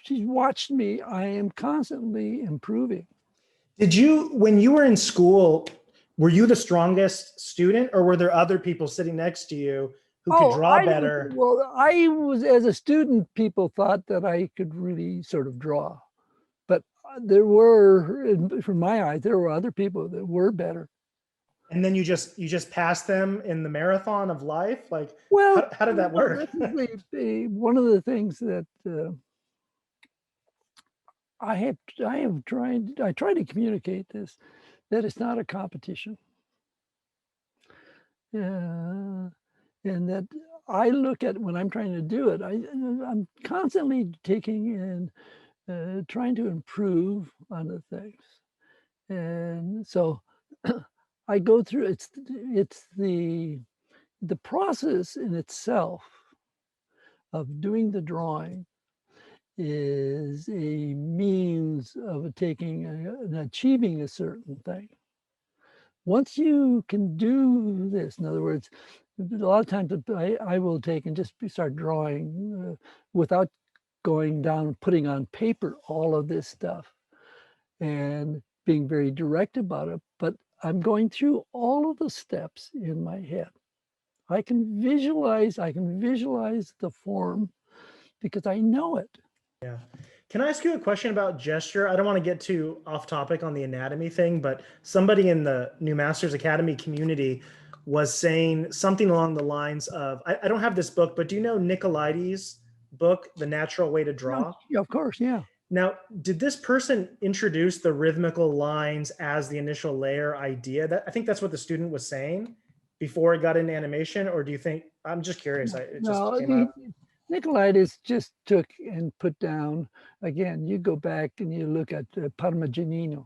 she's watched me. I am constantly improving. Did you, when you were in school, were you the strongest student or were there other people sitting next to you who could draw better? Well, I was, as a student, people thought that I could really sort of draw. But there were, from my eyes, there were other people that were better. And then you just passed them in the marathon of life? Like, well, how did that work? One of the things that I try to communicate this, that it's not a competition. And that I look at when I'm trying to do it, I'm constantly taking and trying to improve on the things. And so I go through, it's the process in itself of doing the drawing is a means of taking and achieving a certain thing. Once you can do this, in other words, a lot of times I will take and just start drawing without going down, putting on paper all of this stuff and being very direct about it. But I'm going through all of the steps in my head. I can visualize the form because I know it. Yeah. Can I ask you a question about gesture? I don't want to get too off topic on the anatomy thing, but somebody in the New Masters Academy community was saying something along the lines of, I don't have this book, but do you know Nicolaides' book, The Natural Way to Draw? Yeah, of course, yeah. Now, did this person introduce the rhythmical lines as the initial layer idea? I think that's what the student was saying before it got into animation, or do you think, I'm just curious. It just came up. Nicolaides just took and put down, again, you go back and you look at Parmigianino.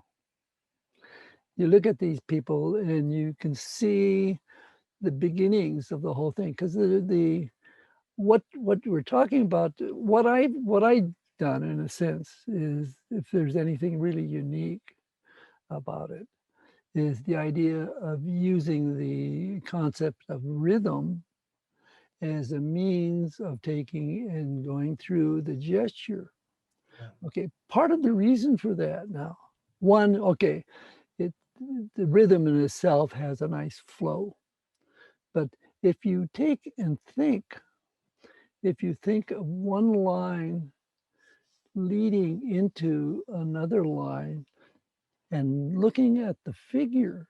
You look at these people and you can see the beginnings of the whole thing because the what we're talking about, what I've done in a sense is, if there's anything really unique about it, is the idea of using the concept of rhythm as a means of taking and going through the gesture. Yeah. Okay, part of the reason for that now, one, okay, it the rhythm in itself has a nice flow. But if you take and think, if you think of one line leading into another line and looking at the figure,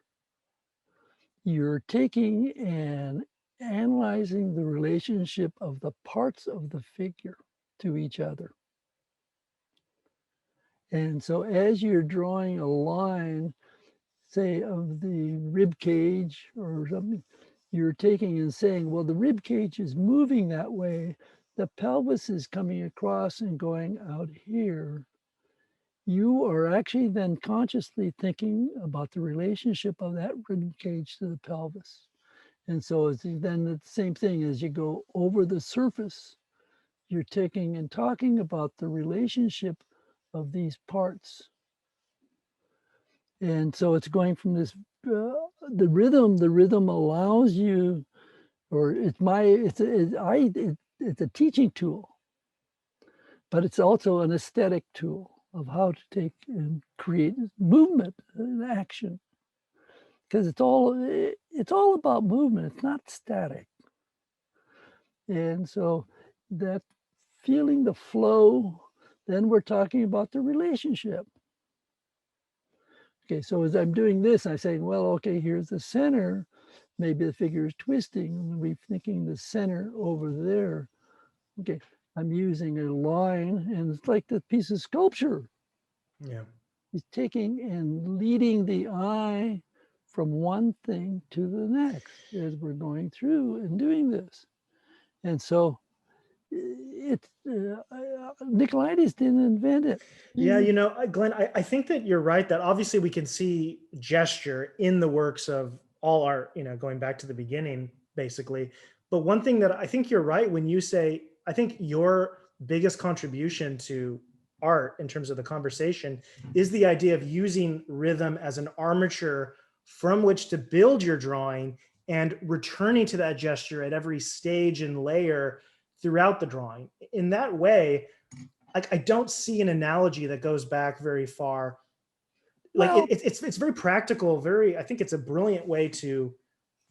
you're taking and analyzing the relationship of the parts of the figure to each other. And so as you're drawing a line, say, of the rib cage or something, you're taking and saying, well, the rib cage is moving that way. The pelvis is coming across and going out here. You are actually then consciously thinking about the relationship of that rib cage to the pelvis. And so it's then the same thing as you go over the surface, you're taking and talking about the relationship of these parts. And so it's going from this, the rhythm allows you, or it's a teaching tool, but it's also an aesthetic tool of how to take and create movement and action. Because it's all about movement, it's not static. And so that feeling the flow, then we're talking about the relationship. Okay, so as I'm doing this, I'm saying, well, okay, here's the center. Maybe the figure is twisting, and we're thinking the center over there. Okay, I'm using a line, and it's like the piece of sculpture. Yeah. He's taking and leading the eye from one thing to the next as we're going through and doing this. And so it's Nicolaides didn't invent it. Yeah, you know, Glenn, I think that you're right that obviously we can see gesture in the works of all art, you know, going back to the beginning, basically. But one thing that I think you're right when you say, I think your biggest contribution to art in terms of the conversation is the idea of using rhythm as an armature from which to build your drawing and returning to that gesture at every stage and layer throughout the drawing. In that way, I don't see an analogy that goes back very far. Like Well, it's very practical. Very, I think it's a brilliant way to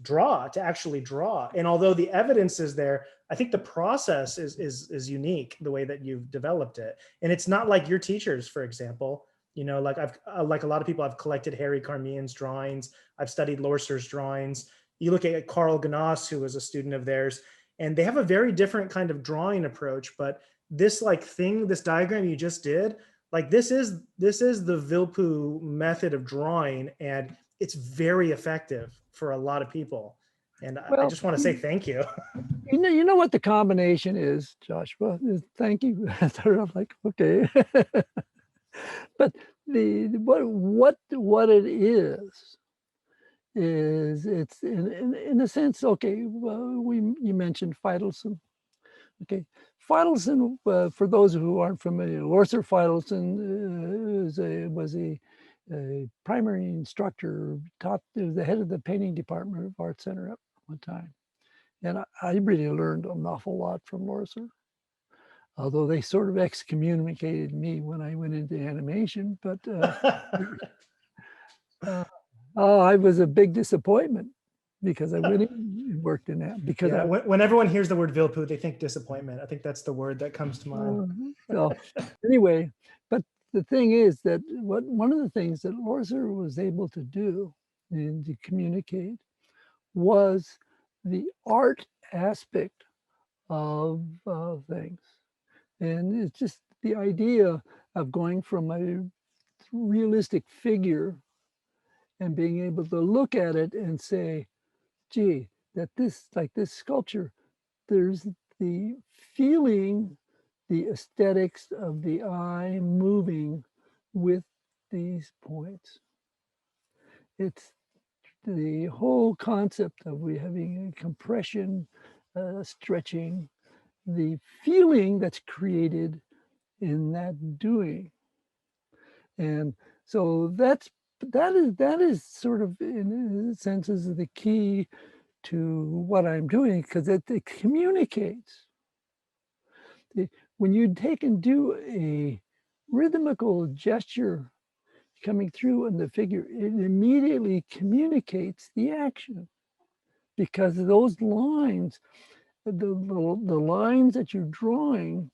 draw, to actually draw. And although the evidence is there, I think the process is unique the way that you've developed it. And it's not like your teachers, for example. You know, like I've like a lot of people, I've collected Harry Carmian's drawings. I've studied Lorser's drawings. You look at Carl Gnass, who was a student of theirs, and they have a very different kind of drawing approach. But this like thing, this diagram you just did, like this is the Vilppu method of drawing, and it's very effective for a lot of people. And I well, just want to say thank you. you know what the combination is, Joshua? Thank you. Sort of like, okay. But what it is it's in a sense, okay, well, you mentioned Feidelson. Okay, Feidelson, for those who aren't familiar, Lorser Feidelson was a primary instructor, taught, was the head of the painting department of Art Center at one time. And I really learned an awful lot from Lorser, although they sort of excommunicated me when I went into animation. But oh, I was a big disappointment because I went in and worked in that because Yeah, when everyone hears the word Vilppu, they think disappointment. I think that's the word that comes to mind. so anyway, but the thing is that one of the things that Lorser was able to do and to communicate was the art aspect of things. And it's just the idea of going from a realistic figure and being able to look at it and say, gee, that this, like this sculpture, there's the feeling, the aesthetics of the eye moving with these points. It's the whole concept of we having a compression, stretching, the feeling that's created in that doing. And so that is sort of in a sense is the key to what I'm doing because it communicates. When you take and do a rhythmical gesture coming through in the figure, it immediately communicates the action because those lines, the lines that you're drawing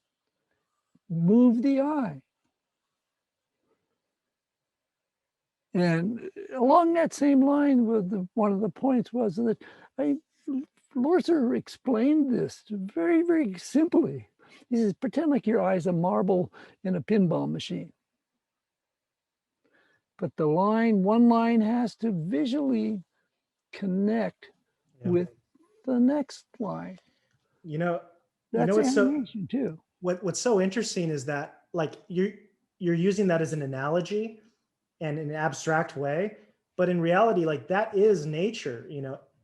move the eye. And along that same line, one of the points was that Lorzer explained this very, very simply. He says, pretend like your eye's a marble in a pinball machine. But one line has to visually connect with the next line. That's animation too. What's so interesting is that like you're using that as an analogy and in an abstract way, but in reality, like that is nature.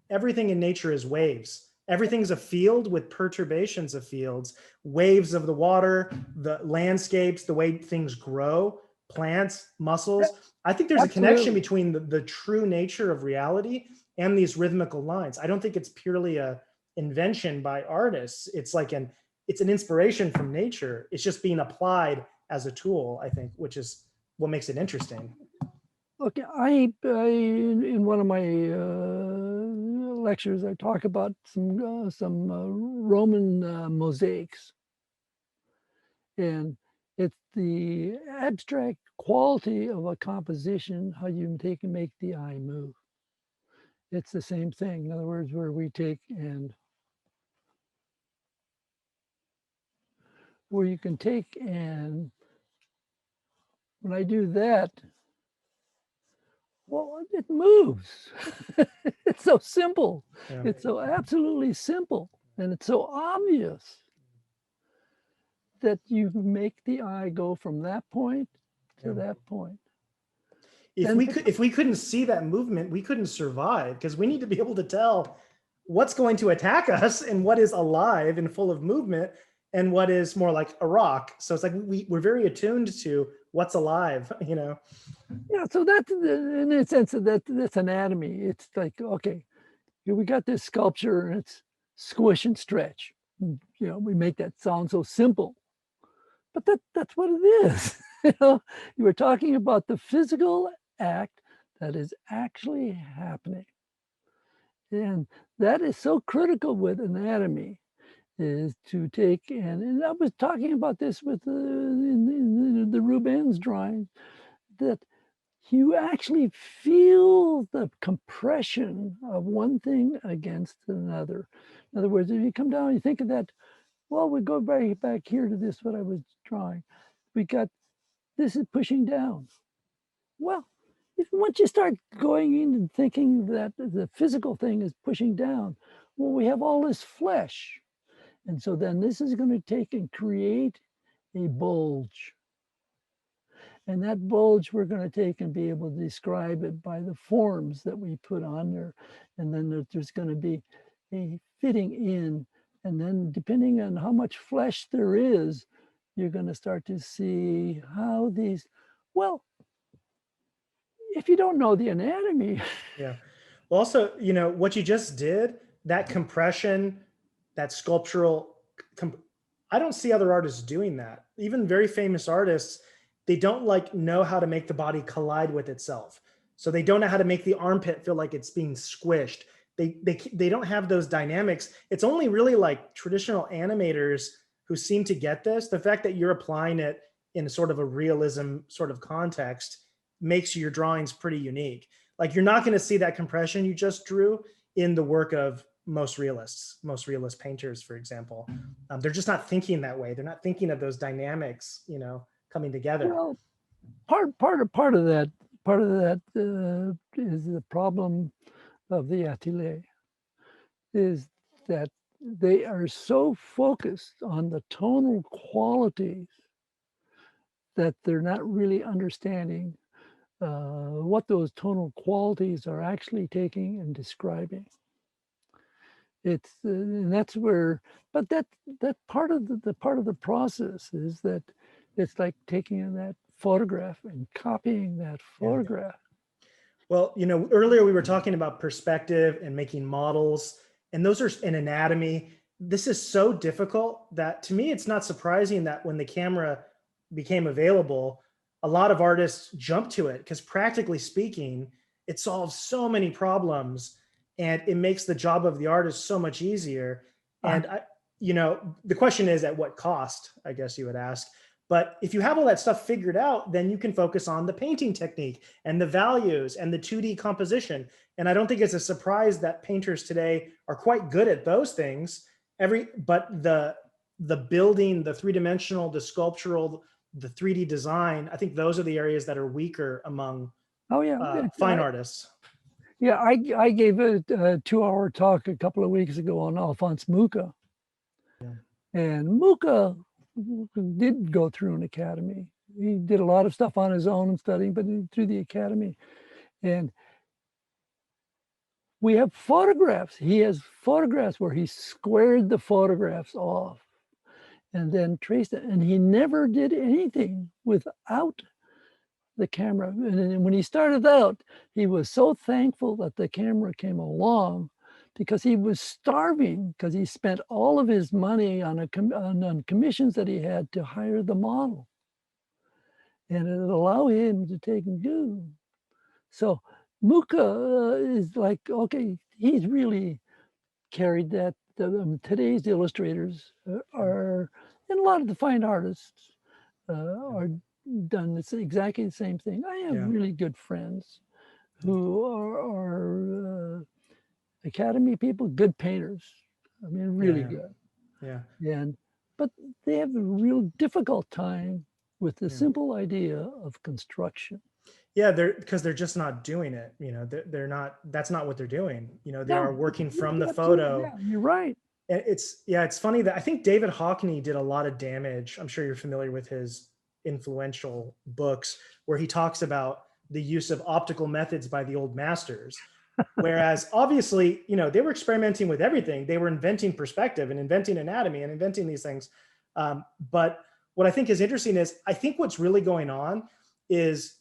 Everything in nature is waves. Everything's a field with perturbations of fields, waves of the water, the landscapes, the way things grow, plants, muscles. I think there's a connection between the true nature of reality and these rhythmical lines. I don't think it's purely a invention by artists. It's an inspiration from nature. It's just being applied as a tool, I think, which is what makes it interesting. Okay, I in one of my lectures, I talk about some Roman mosaics, and it's the abstract quality of a composition, how you take and make the eye move. It's the same thing. In other words, where we take and where you can take and when I do that, well, it moves. It's so simple. Yeah. It's so absolutely simple. And it's so obvious that you make the eye go from that point to that point. If we couldn't see that movement, we couldn't survive because we need to be able to tell what's going to attack us and what is alive and full of movement and what is more like a rock. So it's like we're very attuned to what's alive, Yeah, so that's in a sense that's anatomy. It's like, okay, we got this sculpture and it's squish and stretch. We make that sound so simple, but that's what it is. You were talking about the physical act that is actually happening. And that is so critical with anatomy, is to take, and I was talking about this with the Rubens drawing, that you actually feel the compression of one thing against another. In other words, if you come down, you think of that, well, we go back here to this, what I was drawing. We got, this is pushing down. Well, once you start going in and thinking that the physical thing is pushing down, well, we have all this flesh. And so then this is going to take and create a bulge. And that bulge we're going to take and be able to describe it by the forms that we put on there. And then there's going to be a fitting in. And then depending on how much flesh there is, you're going to start to see how these, well, if you don't know the anatomy. Yeah. Well, also, what you just did, that compression, that sculptural, I don't see other artists doing that. Even very famous artists, they don't know how to make the body collide with itself. So they don't know how to make the armpit feel like it's being squished. They don't have those dynamics. It's only really like traditional animators who seem to get this. The fact that you're applying it in sort of a realism sort of context makes your drawings pretty unique. Like you're not going to see that compression you just drew in the work of most realist painters, for example. They're just not thinking that way. They're not thinking of those dynamics, coming together. Well, part of that is the problem of the atelier, is that they are so focused on the tonal qualities that they're not really understanding what those tonal qualities are actually taking and describing. It's and that's where, but that part of the part of the process is that it's like taking that photograph and copying that Yeah. photograph. Well, earlier we were talking about perspective and making models, and those are in anatomy. This is so difficult that to me, it's not surprising that when the camera became available, a lot of artists jumped to it because practically speaking, it solves so many problems and it makes the job of the artist so much easier. Uh, And the question is at what cost, I guess you would ask. But if you have all that stuff figured out, then you can focus on the painting technique and the values and the 2D composition. And I don't think it's a surprise that painters today are quite good at those things. But the building, the three-dimensional, the sculptural, the 3D design, I think those are the areas that are weaker among oh yeah, fine artists. yeah. I gave a 2-hour talk a couple of weeks ago on Alphonse Mucha, Yeah. and Mucha did go through an academy. He did a lot of stuff on his own and studying, but through the academy. And we have photographs. He has photographs where he squared the photographs off and then traced it. And he never did anything without the camera. And then when he started out, he was so thankful that the camera came along because he was starving because he spent all of his money on commissions that he had to hire the model. And it allowed him to take and do. So Mucha is like, okay, he's really carried that. Today's illustrators are, and a lot of the fine artists are done this exactly the same thing. I have really good friends who are academy people, good painters. I mean, really good. Yeah. But they have a real difficult time with the simple idea of construction. Yeah, because they're just not doing it. They're not. That's not what they're doing. They are working from the photo. Yeah, you're right. And it's funny that I think David Hockney did a lot of damage. I'm sure you're familiar with his influential books where he talks about the use of optical methods by the old masters. Whereas obviously, they were experimenting with everything. They were inventing perspective and inventing anatomy and inventing these things. But what I think is interesting is I think what's really going on is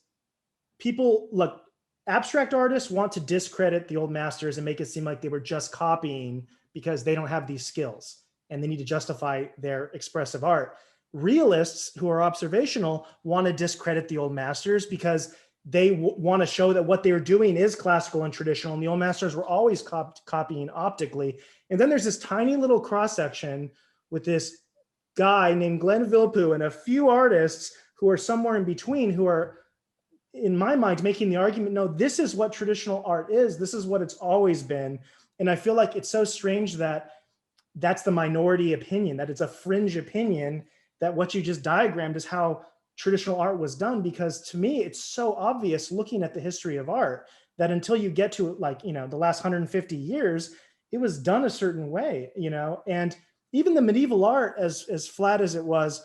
abstract artists want to discredit the old masters and make it seem like they were just copying because they don't have these skills and they need to justify their expressive art. Realists who are observational want to discredit the old masters because they want to show that what they were doing is classical and traditional, and the old masters were always copying optically. And then there's this tiny little cross-section with this guy named Glenn Vilppu and a few artists who are somewhere in between, who are, in my mind, making the argument, no, this is what traditional art is. This is what it's always been. And I feel like it's so strange that that's the minority opinion, that it's a fringe opinion, that what you just diagrammed is how traditional art was done. Because to me, it's so obvious looking at the history of art that until you get to the last 150 years, it was done a certain way, and even the medieval art, as flat as it was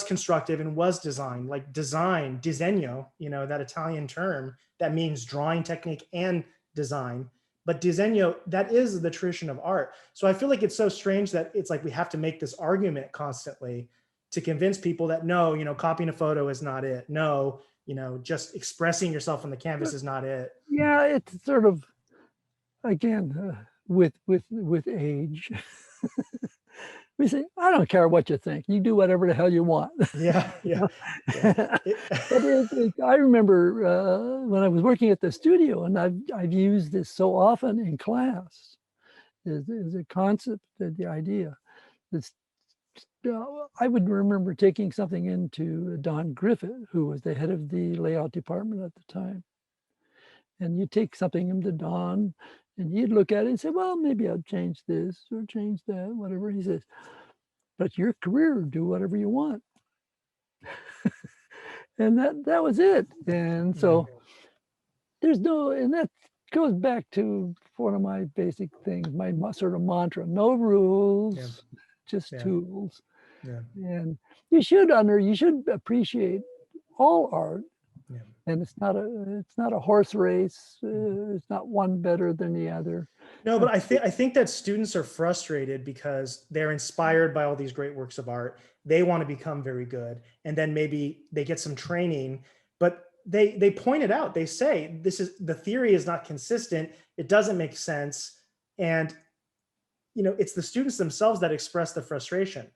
constructive and was designed, like disegno, that Italian term that means drawing technique and design. But disegno, that is the tradition of art. So I feel like it's so strange that it's like we have to make this argument constantly to convince people that no, copying a photo is not it. No, just expressing yourself on the canvas is not it. Yeah, it's sort of, again, with age. We say, I don't care what you think. You do whatever the hell you want. Yeah. I remember when I was working at the studio, and I've used this so often in class, is a concept, the idea. It's, I would remember taking something into Don Griffith, who was the head of the layout department at the time. And you take something into Don, and he'd look at it and say, well, maybe I'll change this or change that, whatever. He says, but your career, do whatever you want. And that was it. And so there's no, and that goes back to one of my basic things, my sort of mantra, no rules, just tools. And you should appreciate all art, Yeah. And it's not a horse race. It's not one better than the other. No, but I think that students are frustrated because they're inspired by all these great works of art. They want to become very good, and then maybe they get some training, but they point it out. They say the theory is not consistent. It doesn't make sense, and it's the students themselves that express the frustration.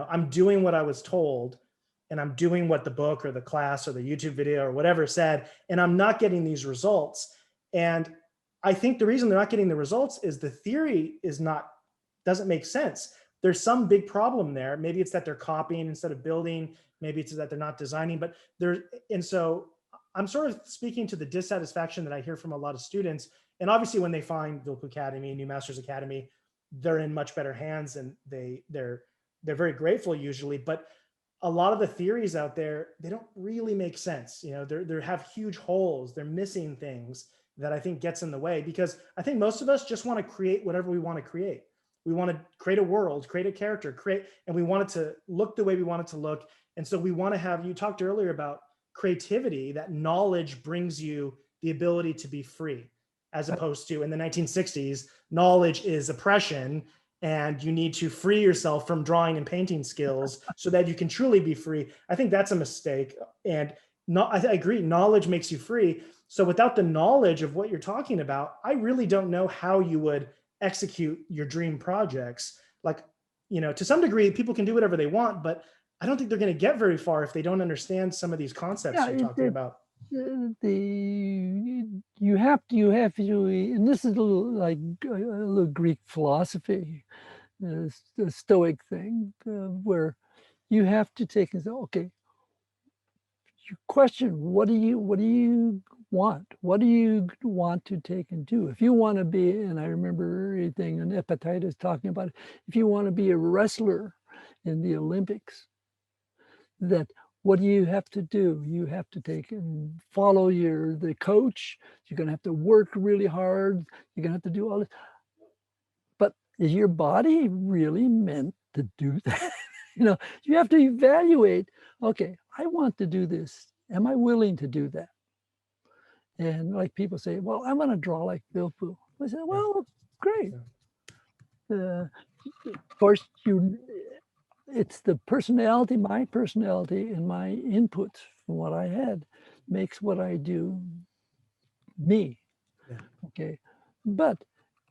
I'm doing what I was told, and I'm doing what the book or the class or the YouTube video or whatever said, and I'm not getting these results. And I think the reason they're not getting the results is the theory doesn't make sense. There's some big problem there. Maybe it's that they're copying instead of building. Maybe it's that they're not designing, and so I'm sort of speaking to the dissatisfaction that I hear from a lot of students. And obviously when they find Vilppu Academy, New Masters Academy, they're in much better hands, and they're very grateful usually. But a lot of the theories out there, they don't really make sense. They have huge holes. They're missing things that I think gets in the way, because I think most of us just want to create whatever we want to create. We want to create a world, create a character, and we want it to look the way we want it to look. And so we want to have, you talked earlier about creativity, that knowledge brings you the ability to be free, as opposed to in the 1960s, knowledge is oppression, and you need to free yourself from drawing and painting skills so that you can truly be free. I think that's a mistake. And I agree, knowledge makes you free. So without the knowledge of what you're talking about, I really don't know how you would execute your dream projects. Like, to some degree, people can do whatever they want, but I don't think they're going to get very far if they don't understand some of these concepts you're talking about. You have to, and this is a little Greek philosophy, the Stoic thing, where you have to take and say, okay, you question, what do you want? What do you want to take and do? If you want to be, and I remember everything in Epictetus talking about it, if you want to be a wrestler in the Olympics, that what do you have to do? You have to take and follow the coach. You're going to have to work really hard. You're going to have to do all this. But is your body really meant to do that? You have to evaluate, okay, I want to do this. Am I willing to do that? And like people say, well, I want to draw like Vilppu. I say, well, great. Of course, it's the personality, my personality, and my inputs from what I had makes what I do me. Yeah. Okay, but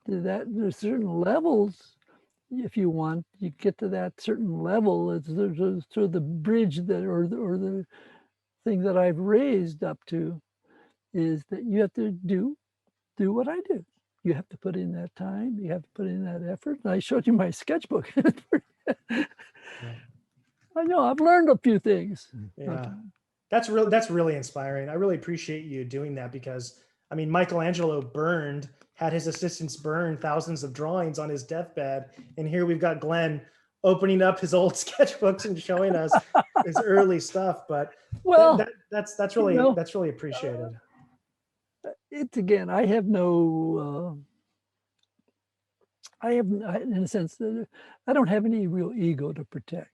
there's certain levels. If you want, you get to that certain level. It's sort of the bridge or the thing that I've raised up to is that you have to do what I do. You have to put in that time. You have to put in that effort. And I showed you my sketchbook. Yeah. I know I've learned a few things. Yeah, that's really inspiring. I really appreciate you doing that, because I mean, Michelangelo had his assistants burn thousands of drawings on his deathbed, and here we've got Glenn opening up his old sketchbooks and showing us his early stuff. But that's really appreciated. It's again, I have no. In a sense, I don't have any real ego to protect.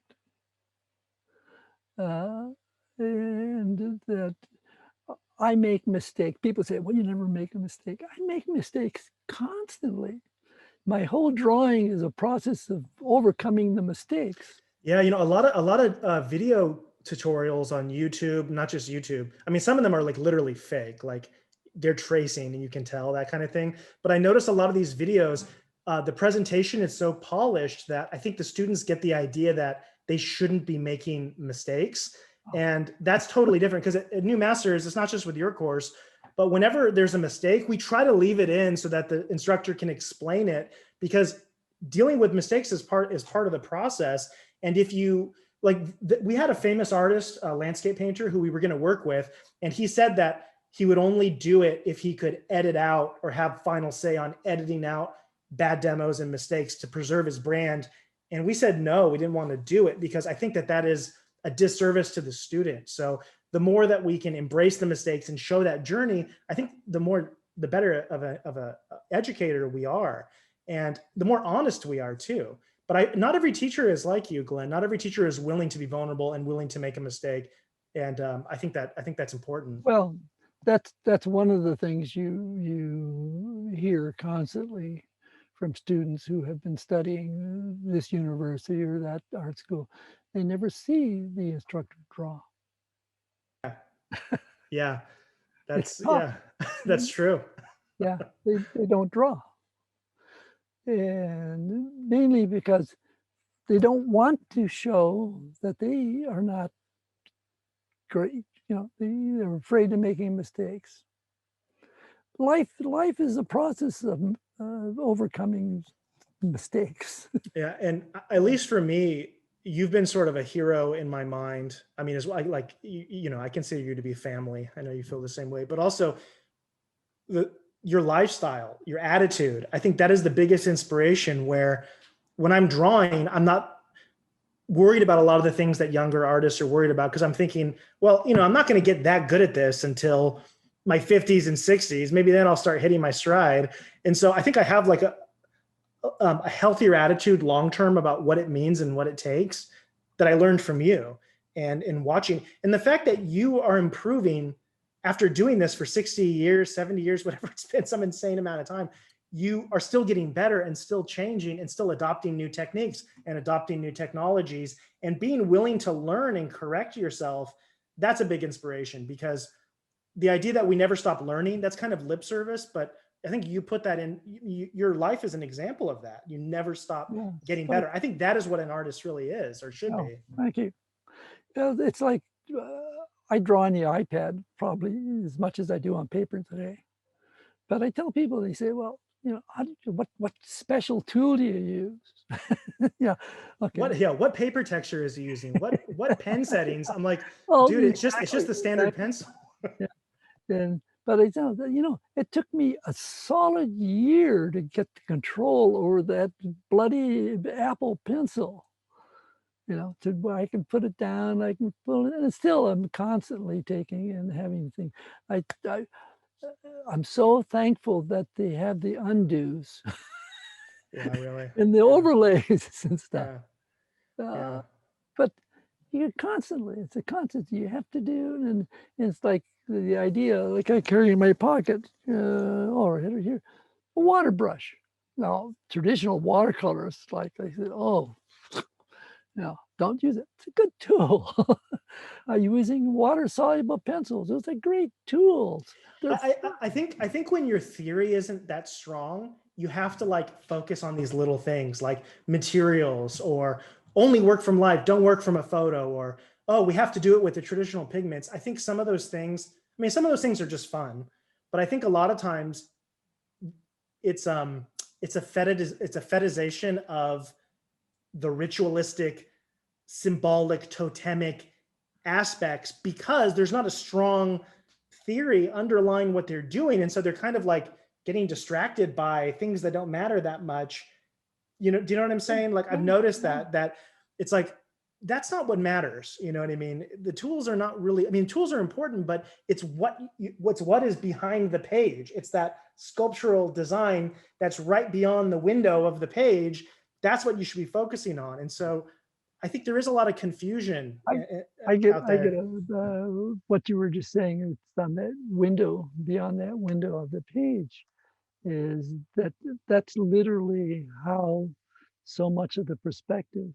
And that I make mistakes. People say, well, you never make a mistake. I make mistakes constantly. My whole drawing is a process of overcoming the mistakes. Yeah, a lot of video tutorials on YouTube, not just YouTube. I mean, some of them are like literally fake, like they're tracing and you can tell, that kind of thing. But I notice a lot of these videos, the presentation is so polished that I think the students get the idea that they shouldn't be making mistakes. And that's totally different, because at New Masters, it's not just with your course, but whenever there's a mistake, we try to leave it in so that the instructor can explain it, because dealing with mistakes is part of the process. And if you we had a famous artist, a landscape painter who we were going to work with, and he said that he would only do it if he could edit out or have final say on editing out bad demos and mistakes to preserve his brand. And we said, no, we didn't want to do it, because I think that is a disservice to the student. So the more that we can embrace the mistakes and show that journey, I think the better of a educator we are, and the more honest we are too. But not every teacher is like you, Glenn. Not every teacher is willing to be vulnerable and willing to make a mistake. And I think that's important. Well, that's one of the things you hear constantly from students who have been studying this university or that art school. They never see the instructor draw. Yeah, It's that's tough. yeah, that's true. Yeah, they don't draw. And mainly because they don't want to show that they are not great. They're afraid of making mistakes. Life is a process of overcoming mistakes. Yeah, and at least for me, you've been sort of a hero in my mind. I mean, as well, like I consider you to be family. I know you feel the same way, but also the your lifestyle, your attitude. I think that is the biggest inspiration. Where when I'm drawing, I'm not worried about a lot of the things that younger artists are worried about, because I'm thinking, well, I'm not going to get that good at this until my 50s and 60s. Maybe then I'll start hitting my stride. And so I think I have like a healthier attitude long term about what it means and what it takes, that I learned from you and in watching. And the fact that you are improving after doing this for 60 years, 70 years, whatever it's been, some insane amount of time, you are still getting better and still changing and still adopting new techniques and adopting new technologies and being willing to learn and correct yourself. That's a big inspiration, because the idea that we never stop learning, that's kind of lip service, but I think you put that in your life as an example of that. You never stop Yeah, getting like, better. I think that is what an artist really is, or should oh, be. thank you. It's like I draw on the iPad probably as much as I do on paper today. But I tell people, they say, well, what special tool do you use? Yeah, okay. What paper texture is he using? What pen settings? I'm like, Well, dude, it's just exactly, the standard exactly. pencil. Yeah. But I tell them, it took me a solid year to get the control over that bloody Apple Pencil. To where I can put it down, I can pull it, and still I'm constantly taking and having things. I, I I'm so thankful that they have the undos Yeah, really. and the Yeah, overlays and stuff. yeah, yeah. Uh, but it's a constant you have to do, and it's like the idea, like I carry in my pocket, here, a water brush. Now, traditional watercolors, like I said, oh, don't use it. It's a good tool. Using water-soluble pencils, those are great tools. They're I think when your theory isn't that strong, you have to like focus on these little things like materials, or only work from life, don't work from a photo, or oh, we have to do it with the traditional pigments. I think some of those things, I mean, some of those things are just fun, but I think a lot of times it's a fetishization of the ritualistic, symbolic, totemic aspects, because there's not a strong theory underlying what they're doing. And so they're kind of like getting distracted by things that don't matter that much. Do you know what I'm saying? Like I've noticed that it's like, that's not what matters. You know what I mean? The tools are not really, I mean, tools are important, but it's what is behind the page. It's that sculptural design that's right beyond the window of the page. That's what you should be focusing on. And so I think there is a lot of confusion out I get there. what you were just saying. It's on that window, beyond that window of the page, is that's literally how so much of the perspective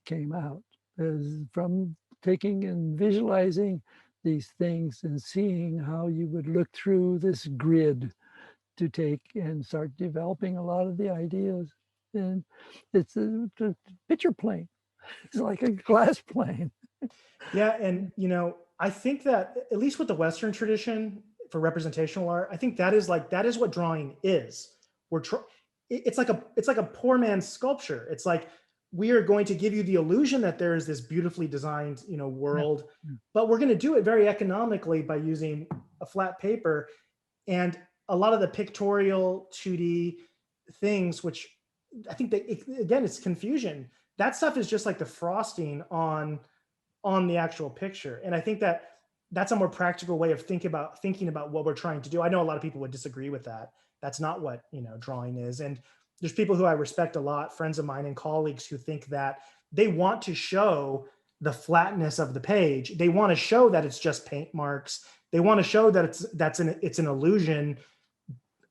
came out, is from taking and visualizing these things and seeing how you would look through this grid to take and start developing a lot of the ideas. And it's a picture plane. It's like a glass plane. Yeah, and I think that at least with the Western tradition for representational art, I think that is what drawing is. It's like a poor man's sculpture. It's like, we are going to give you the illusion that there is this beautifully designed, Yeah. world, but we're going to do it very economically by using a flat paper. And a lot of the pictorial 2D things, which I think that again, it's confusion. That stuff is just like the frosting on the actual picture. And I think that that's a more practical way of thinking about what we're trying to do. I know a lot of people would disagree with that. That's not what, drawing is. And there's people who I respect a lot, friends of mine and colleagues, who think that they want to show the flatness of the page. They want to show that it's just paint marks. They want to show that it's an illusion,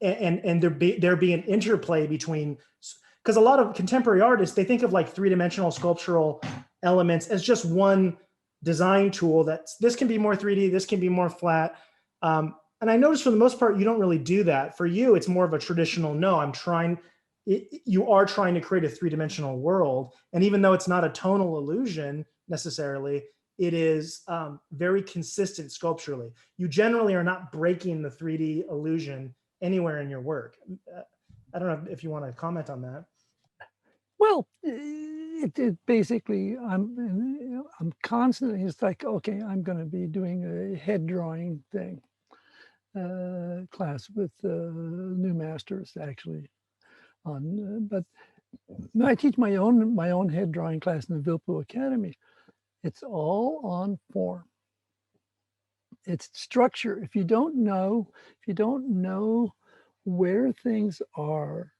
and there be an interplay between, because a lot of contemporary artists, they think of like three-dimensional sculptural elements as just one design tool. This can be more 3D, this can be more flat. And I noticed for the most part, you don't really do that. For you, it's more of a traditional, no, you are trying to create a three-dimensional world. And even though it's not a tonal illusion necessarily, it is very consistent sculpturally. You generally are not breaking the 3D illusion anywhere in your work. I don't know if you want to comment on that. Well, it basically, I'm constantly, it's like, okay, I'm going to be doing a head drawing thing, class with new masters actually. But I teach my own head drawing class in the Vilppu Academy. It's all on form. It's structure. If you don't know where things are,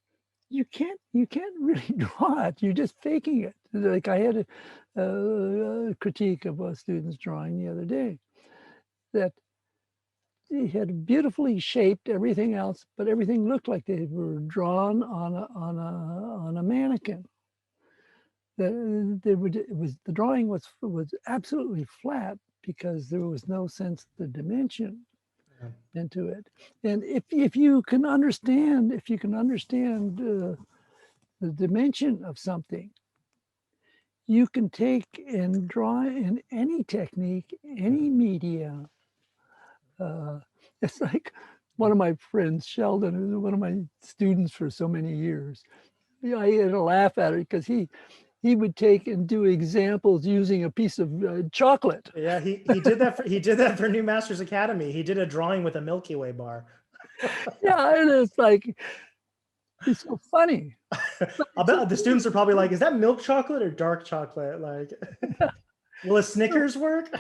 you can't really draw it. You're just faking it. Like I had a critique of a student's drawing the other day, that he had beautifully shaped everything else, but everything looked like they were drawn on a mannequin. The drawing was absolutely flat because there was no sense of the dimension into it. And if you can understand the dimension of something, you can take and draw in any technique, any media. It's like one of my friends, Sheldon, who was one of my students for so many years. Yeah, I had to laugh at it because he would take and do examples using a piece of chocolate. Yeah, he did that for New Masters Academy. He did a drawing with a Milky Way bar. Yeah, and it's like, it's so funny. I'll bet the students are probably like, is that milk chocolate or dark chocolate? Like, will a Snickers work?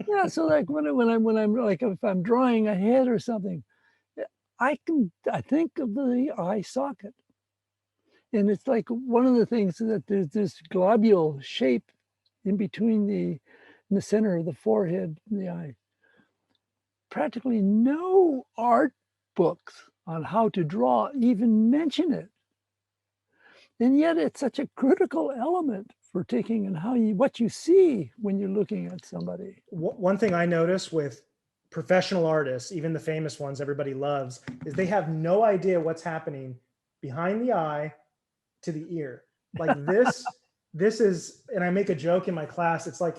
Yeah, so like when I'm like, if I'm drawing a head or something, I think of the eye socket. And it's like one of the things that there's this globule shape in between in the center of the forehead and the eye. Practically no art books on how to draw even mention it. And yet it's such a critical element for taking and what you see when you're looking at somebody. One thing I notice with professional artists, even the famous ones everybody loves, is they have no idea what's happening behind the eye to the ear. Like this is, and I make a joke in my class, it's like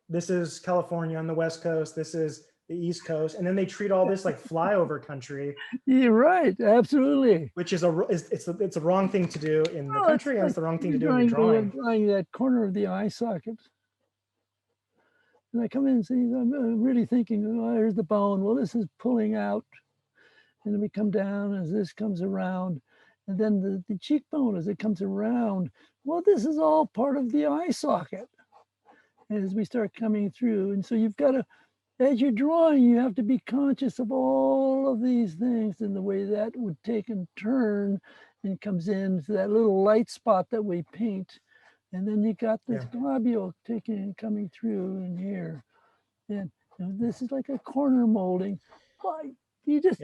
this is California on the West Coast, this is the East Coast, and then they treat all this like flyover country. You're right, absolutely. Which is it's a wrong thing to do in the country, and it's the wrong thing to do in your drawing. Drawing that corner of the eye socket. And I come in and see, I'm really thinking, oh, there's the bone. Well, this is pulling out. And then we come down as this comes around. And then the cheekbone as it comes around. Well, this is all part of the eye socket as we start coming through. And so you've got to, as you're drawing, you have to be conscious of all of these things and the way that would take and turn and comes into that little light spot that we paint. And then you got this globule taking and coming through in here. And this is like a corner molding. Why you just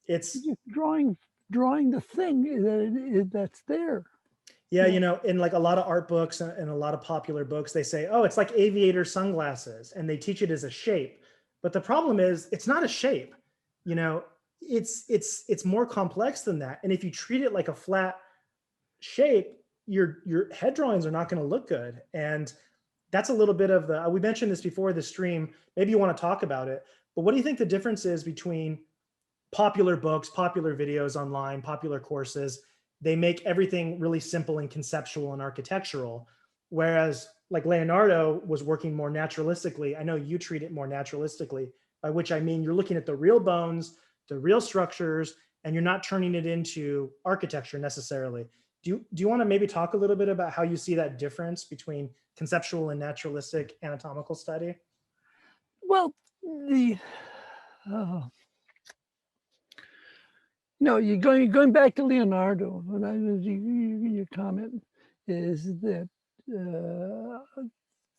it's drawing the thing that's there. Yeah, in like a lot of art books and a lot of popular books, they say, oh, it's like aviator sunglasses, and they teach it as a shape. But the problem is it's not a shape. It's more complex than that. And if you treat it like a flat shape, your head drawings are not going to look good. And that's a little bit of we mentioned this before the stream, maybe you want to talk about it, but what do you think the difference is between popular books, popular videos online, popular courses? They make everything really simple and conceptual and architectural, whereas like Leonardo was working more naturalistically. I know you treat it more naturalistically, by which I mean you're looking at the real bones, the real structures, and you're not turning it into architecture necessarily. Do you want to maybe talk a little bit about how you see that difference between conceptual and naturalistic anatomical study? Well, you're going back to Leonardo, and your comment is that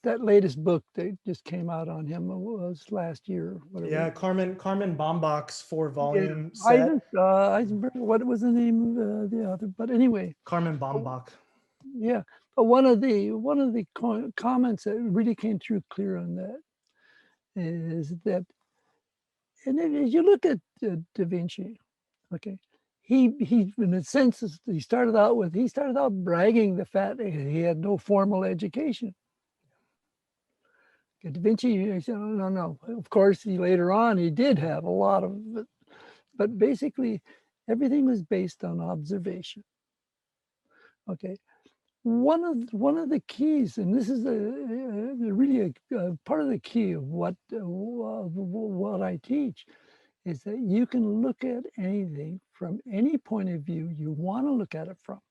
that latest book that just came out on him was last year, or whatever. Yeah, Carmen Baumbach's 4-volume set. Eisenberg, what was the name of the other? But anyway, Carmen Baumbach. yeah. But one of the comments that really came through clear on that is that, and as you look at Da Vinci, okay, he in a sense he started out bragging the fact that he had no formal education. Okay, Da Vinci, he said, no. Of course, later on he did have a lot of it, but basically everything was based on observation. Okay, one of the keys, and this is really a part of the key of what I teach, is that you can look at anything from any point of view you want to look at it from.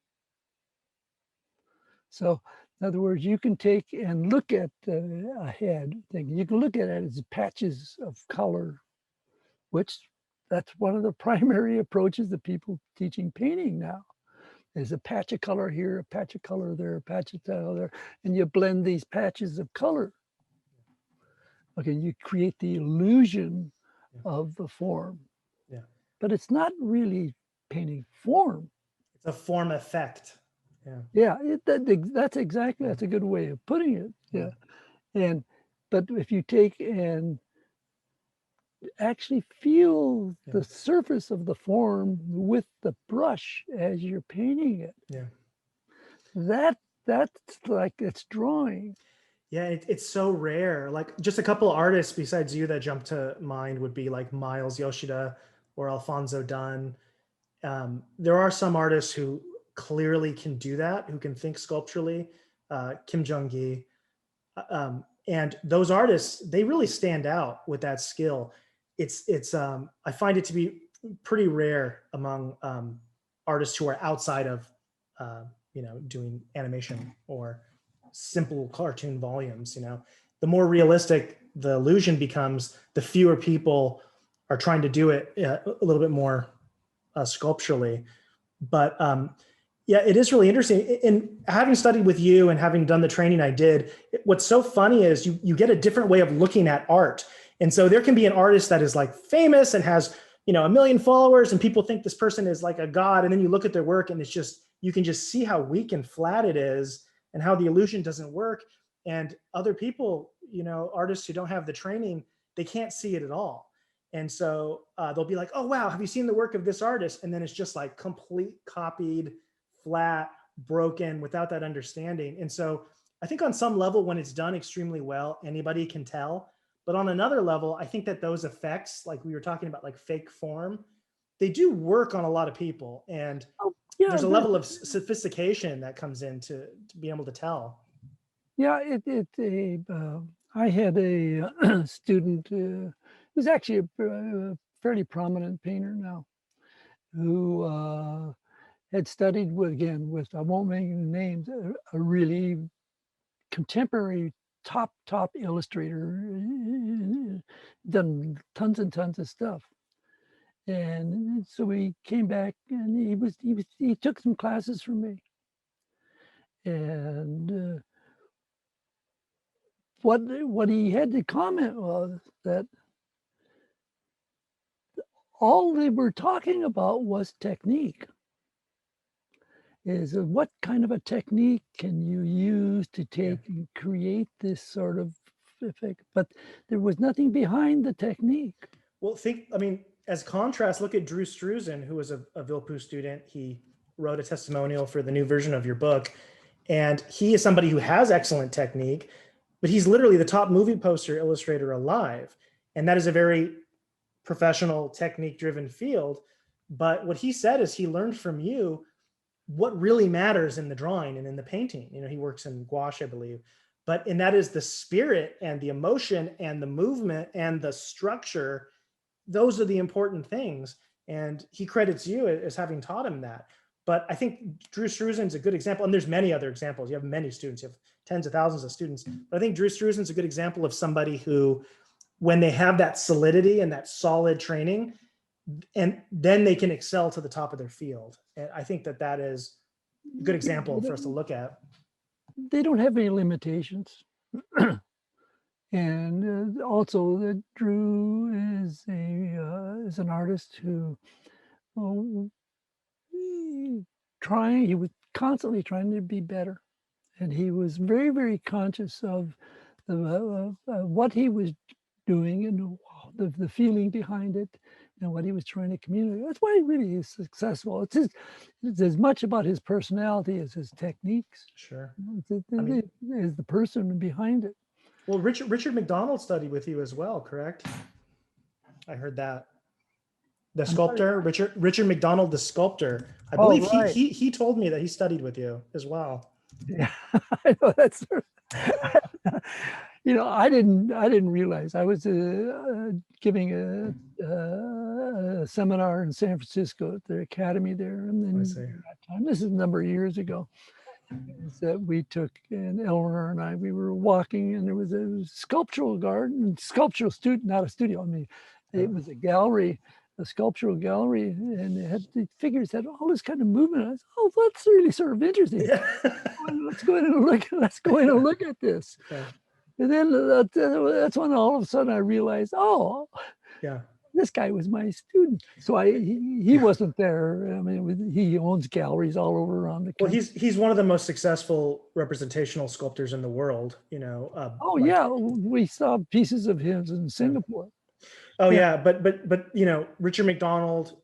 So, in other words, you can take and look at a head thing. You can look at it as patches of color, which that's one of the primary approaches that people teaching painting now. There's a patch of color here, a patch of color there, a patch of color there, and you blend these patches of color. Okay, you create the illusion of the form. Yeah. But it's not really painting form. It's a form effect. Yeah. That's exactly, that's a good way of putting it. Yeah. But if you take and actually feel the surface of the form with the brush as you're painting it. That's like it's drawing. Yeah, it's so rare. Like just a couple of artists besides you that jump to mind would be like Miles Yoshida or Alfonso Dunn. There are some artists who clearly can do that, who can think sculpturally, Kim Jung-gi. And those artists, they really stand out with that skill. I find it to be pretty rare among artists who are outside of doing animation or simple cartoon volumes. The more realistic the illusion becomes, the fewer people are trying to do it a little bit more sculpturally. But yeah, it is really interesting. In having studied with you and having done the training I did, what's so funny is you get a different way of looking at art. And so there can be an artist that is like famous and has, 1 million followers and people think this person is like a god. And then you look at their work and it's just, you can just see how weak and flat it is and how the illusion doesn't work. And other people, artists who don't have the training, they can't see it at all. And so they'll be like, oh, wow, have you seen the work of this artist? And then it's just like complete copied, flat, broken without that understanding. And so I think on some level, when it's done extremely well, anybody can tell. But on another level, I think that those effects, like we were talking about, like fake form, they do work on a lot of people. And there's a level of sophistication that comes in to be able to tell. Yeah, I had a student who's actually a fairly prominent painter now, who had studied with, I won't mention the names, a really contemporary top illustrator, done tons and tons of stuff. And so he came back and he took some classes from me. And what he had to comment was that all they were talking about was technique. Is what kind of a technique can you use to take and create this sort of effect? But there was nothing behind the technique. Well, as contrast, look at Drew Struzan, who was a Vilppu student. He wrote a testimonial for the new version of your book. And he is somebody who has excellent technique, but he's literally the top movie poster illustrator alive. And that is a very professional, technique-driven field. But what he said is he learned from you what really matters in the drawing and in the painting. He works in gouache, I believe. And that is the spirit and the emotion and the movement and the structure. Those are the important things. And he credits you as having taught him that. But I think Drew Struzan is a good example. And there's many other examples. You have many students, you have tens of thousands of students. But I think Drew Struzan is a good example of somebody who, when they have that solidity and that solid training, and then they can excel to the top of their field. And I think that is a good example for us to look at. They don't have any limitations. And also that Drew is an artist who uh, he was constantly trying to be better, and he was very, very conscious of what he was doing and the feeling behind it and what he was trying to communicate. That's why he really is successful. It's as much about his personality as his techniques. Sure. I mean, Is the person behind it. well, Richard McDonald studied with you as well, correct? I heard that. The sculptor, Richard McDonald, the sculptor. I believe right. he told me that he studied with you as well. Yeah, I know that's. I didn't realize I was giving a seminar in San Francisco at the academy there, and then that time, this is a number of years ago, is that we took, and Eleanor and I, we were walking, and there was a sculptural garden, sculptural student, not a studio. I mean, it was a gallery, a sculptural gallery, and it had the figures had all this kind of movement. I said, "Oh, that's really sort of interesting. Yeah. Let's go in and look. Let's go in and look at this." Yeah. And then that's when all of a sudden I realized, oh, yeah, this guy was my student. So he wasn't there. I mean, he owns galleries all over around the country. Well, he's one of the most successful representational sculptors in the world. Oh yeah, we saw pieces of his in Singapore. Oh yeah, but Richard McDonald,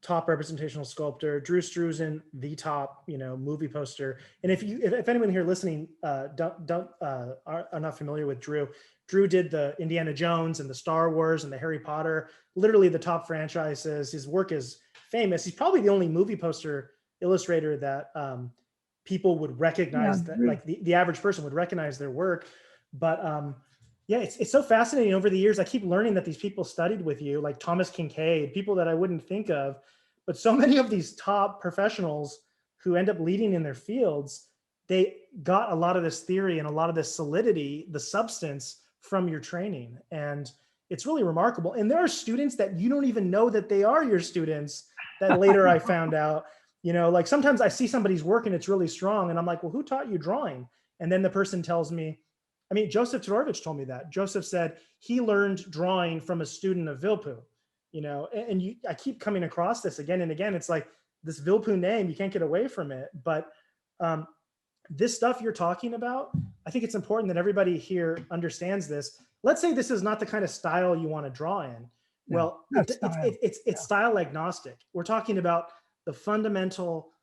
top representational sculptor. Drew Struzan, the top movie poster. And if anyone here listening are not familiar with Drew did the Indiana Jones and the Star Wars and the Harry Potter, literally the top franchises. His work is famous. He's probably the only movie poster illustrator that people would recognize, that like the average person would recognize their work. But yeah, it's so fascinating. Over the years, I keep learning that these people studied with you, like Thomas Kincaid, people that I wouldn't think of. But so many of these top professionals who end up leading in their fields, they got a lot of this theory and a lot of this solidity, the substance from your training. And it's really remarkable. And there are students that you don't even know that they are your students that later I found out. Like sometimes I see somebody's work and it's really strong. And I'm like, well, who taught you drawing? And then the person tells me, Joseph Todorovich told me that. Joseph said he learned drawing from a student of Vilppu, and I keep coming across this again and again. It's like this Vilppu name, you can't get away from it. But this stuff you're talking about, I think it's important that everybody here understands this. Let's say this is not the kind of style you want to draw in. Well, it's style agnostic. We're talking about the fundamental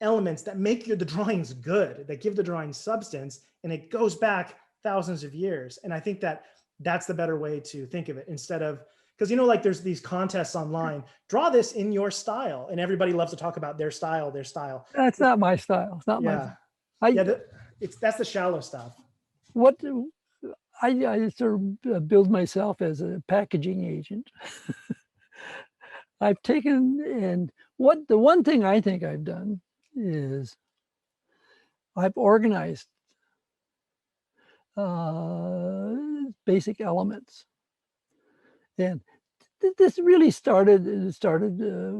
elements that make the drawings good, that give the drawing substance, and it goes back thousands of years. And I think that's the better way to think of it, instead of, because like there's these contests online, draw this in your style, and everybody loves to talk about their style. That's not my style. It's not my style. That's the shallow stuff. What I sort of build myself as a packaging agent. I've taken, and the one thing I think I've done is I've organized basic elements. And this really started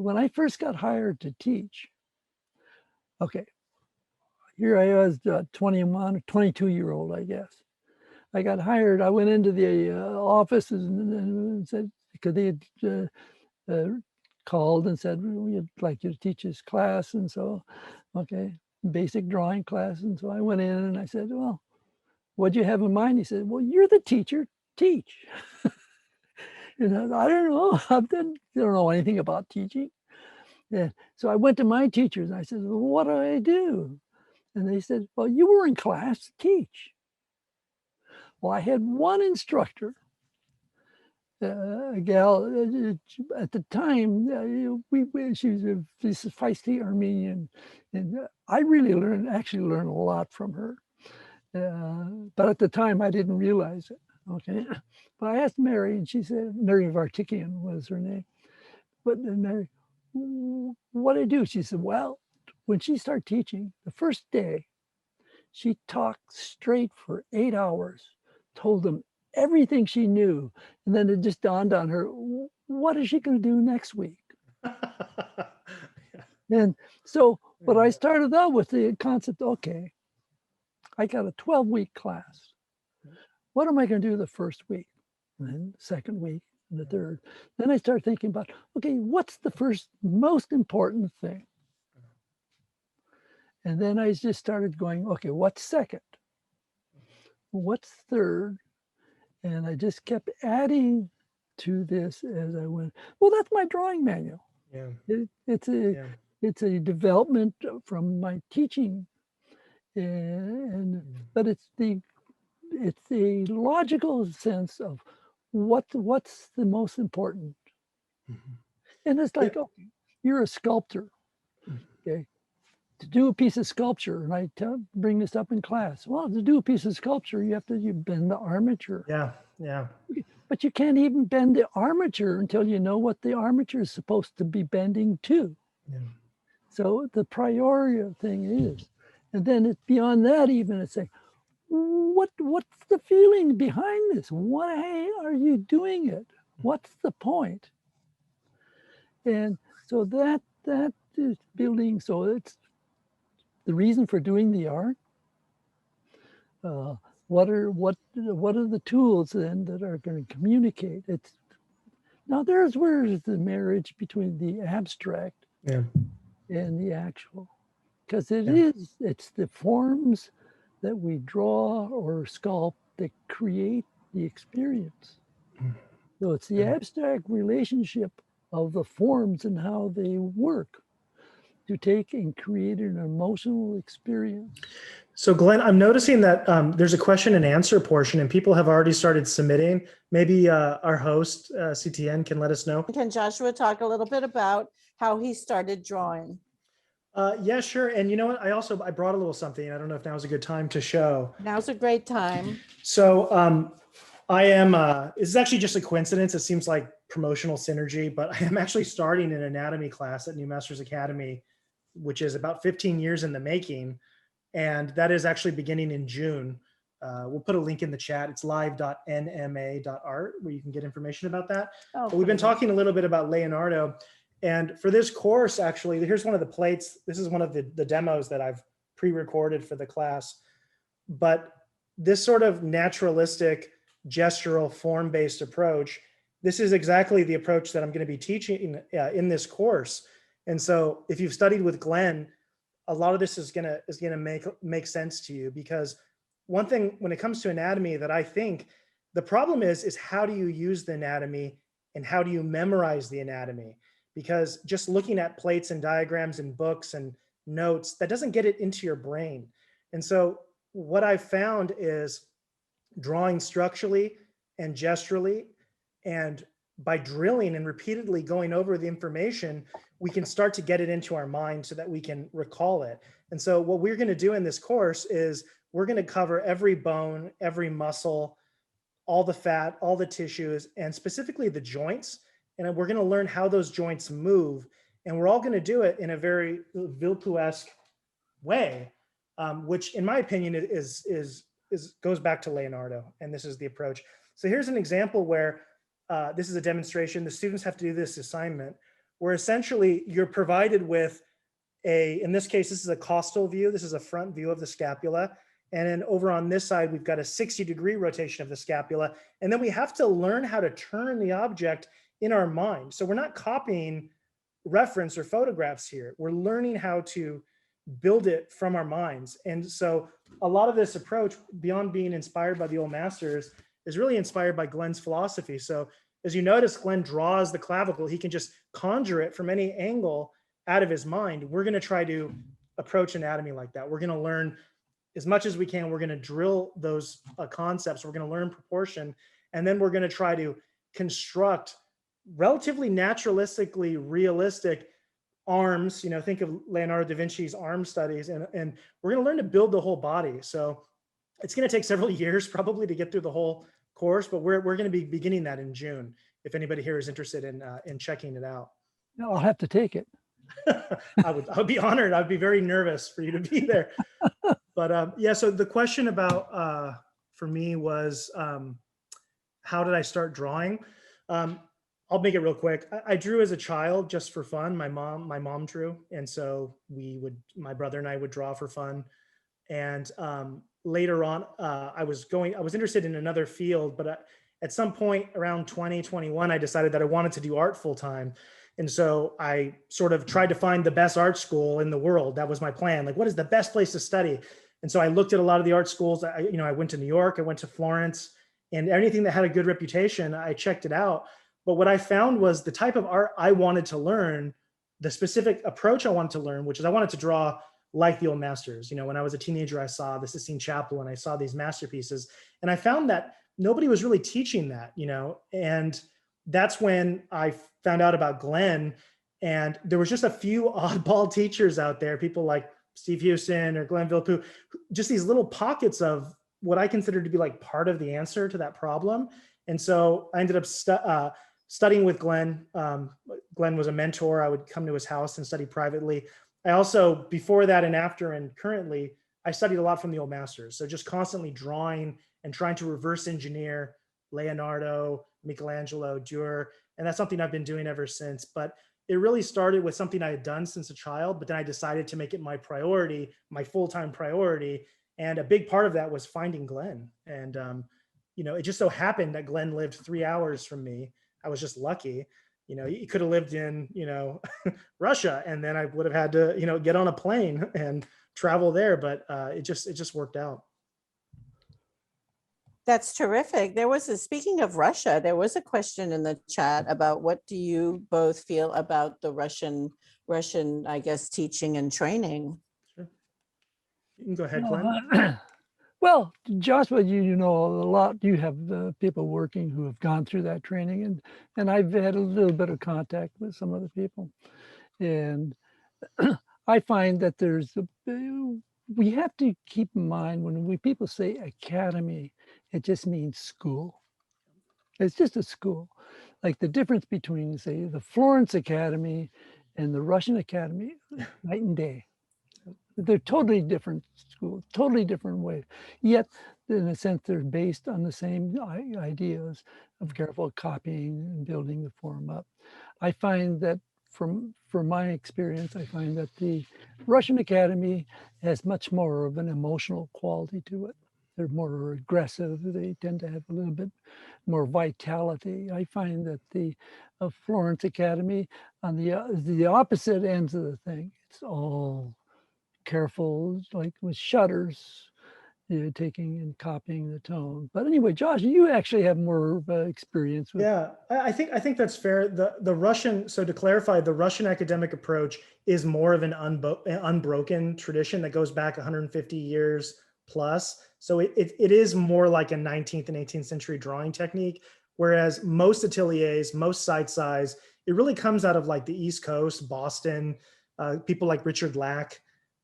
when I first got hired to teach. Okay, here I was, 21, 22-year-old, I guess. I got hired. I went into the offices and said, because they had called and said, we'd like you to teach this class. And so, okay, basic drawing class. And so I went in and I said, well, what do you have in mind? He said, well, you're the teacher, teach. And I don't know, I don't know anything about teaching. Yeah. So I went to my teachers and I said, well, what do I do? And they said, well, you were in class to teach. Well, I had one instructor, a gal at the time, she was a feisty Armenian, and I really learned a lot from her. But at the time, I didn't realize it. Okay, but I asked Mary, and she said, Mary Vartikian was her name. But Mary, what do I do? She said, well, when she started teaching, the first day, she talked straight for 8 hours, told them everything she knew. And then it just dawned on her, what is she going to do next week? And so, but I started out with the concept, okay, I got a 12-week class. what am I going to do the first week? And then the second week, and the third. Then I start thinking about, okay, what's the first most important thing? And then I just started going, okay, what's second? What's third? And I just kept adding to this as I went. Well, that's my drawing manual. Yeah. It's a development from my teaching, and but it's a logical sense of what's the most important. And it's like, oh, you're a sculptor, okay? To do a piece of sculpture, and I bring this up in class. Well, to do a piece of sculpture, you bend the armature. Yeah, yeah. But you can't even bend the armature until you know what the armature is supposed to be bending to. Yeah. So the priority thing is, and then it's beyond that even, it's saying, what's the feeling behind this? Why are you doing it? What's the point? And so that is building. So it's the reason for doing the art. What are the tools then that are going to communicate? It's now there's where is the marriage between the abstract and the actual, because it's the forms that we draw or sculpt that create the experience. So it's the abstract relationship of the forms and how they work to take and create an emotional experience. So Glenn, I'm noticing that there's a question and answer portion and people have already started submitting. Maybe our host, CTN, can let us know. Can Joshua talk a little bit about how he started drawing? Yeah, sure. And you know what? I brought a little something. I don't know if now's a good time to show. Now's a great time. So this is actually just a coincidence. It seems like promotional synergy, but I am actually starting an anatomy class at New Masters Academy, which is about 15 years in the making. And that is actually beginning in June. We'll put a link in the chat. It's live.nma.art where you can get information about that. Oh, But we've been talking a little bit about Leonardo. And for this course, actually, here's one of the plates. This is one of the demos that I've pre-recorded for the class. But this sort of naturalistic, gestural, form-based approach, this is exactly the approach that I'm going to be teaching in this course. And so if you've studied with Glenn, a lot of this is gonna make sense to you, because one thing when it comes to anatomy that I think the problem is how do you use the anatomy and how do you memorize the anatomy? Because just looking at plates and diagrams and books and notes, that doesn't get it into your brain. And so what I've found is drawing structurally and gesturally, and by drilling and repeatedly going over the information, we can start to get it into our mind so that we can recall it. And so what we're going to do in this course is we're going to cover every bone, every muscle, all the fat, all the tissues, and specifically the joints. And we're going to learn how those joints move. And we're all going to do it in a very Vilppu-esque way, which in my opinion goes back to Leonardo. And this is the approach. So here's an example where this is a demonstration. The students have to do this assignment where essentially you're provided with in this case, this is a costal view. This is a front view of the scapula. And then over on this side, we've got a 60-degree rotation of the scapula. And then we have to learn how to turn the object in our mind. So we're not copying reference or photographs here. We're learning how to build it from our minds. And so a lot of this approach, beyond being inspired by the old masters, is really inspired by Glenn's philosophy. So as you notice, Glenn draws the clavicle. He can just conjure it from any angle out of his mind. We're going to try to approach anatomy like that. We're going to learn as much as we can. We're going to drill those concepts. We're going to learn proportion. And then we're going to try to construct relatively naturalistically realistic arms. You know, think of Leonardo da Vinci's arm studies. And we're going to learn to build the whole body. So it's going to take several years probably to get through the whole course, but we're going to be beginning that in June. If anybody here is interested in checking it out. No, I'll have to take it. I would be honored. I'd be very nervous for you to be there. But yeah, so the question about for me was how did I start drawing? I'll make it real quick. I drew as a child just for fun. My mom drew, and so my brother and I would draw for fun. And later on, I was interested in another field, but at some point around 2021, I decided that I wanted to do art full time. And so I sort of tried to find the best art school in the world. That was my plan. Like, what is the best place to study? And so I looked at a lot of the art schools. I went to New York, I went to Florence, and anything that had a good reputation, I checked it out. But what I found was the type of art I wanted to learn, the specific approach I wanted to learn, which is I wanted to draw like the old masters. When I was a teenager, I saw the Sistine Chapel and I saw these masterpieces. And I found that nobody was really teaching that, and that's when I found out about Glenn. And there was just a few oddball teachers out there, people like Steve Houston or Glenn Vilppu, just these little pockets of what I consider to be like part of the answer to that problem. And so I ended up studying with Glenn. Glenn was a mentor. I would come to his house and study privately. I also, before that and after and currently, I studied a lot from the old masters. So just constantly drawing and trying to reverse engineer Leonardo, Michelangelo, Durer. And that's something I've been doing ever since. But it really started with something I had done since a child, but then I decided to make it my priority, my full-time priority. And a big part of that was finding Glenn. And, it just so happened that Glenn lived 3 hours from me. I was just lucky. He could have lived in, Russia, and then I would have had to, get on a plane and travel there. But it just worked out. That's terrific. Speaking of Russia, there was a question in the chat about what do you both feel about the Russian, I guess, teaching and training? Sure. You can go ahead, Glenn. Well, Joshua, you know a lot. You have people working who have gone through that training, and I've had a little bit of contact with some other people, and I find that we have to keep in mind when people say academy, it just means school. It's just a school. Like the difference between, say, the Florence Academy and the Russian Academy, night and day. They're totally different schools, totally different way. Yet, in a sense, they're based on the same ideas of careful copying and building the form up. I find that from my experience, I find that the Russian Academy has much more of an emotional quality to it. They're more aggressive. They tend to have a little bit more vitality. I find that the Florence Academy, on the opposite ends of the thing, it's all careful, like with shutters, taking and copying the tone. But anyway, Josh, you actually have more experience with. Yeah, I think that's fair. The Russian, so to clarify, the Russian academic approach is more of an unbroken tradition that goes back 150 years plus. So it is more like a 19th and 18th century drawing technique, whereas most ateliers, most side size, it really comes out of like the East Coast, Boston, people like Richard Lack,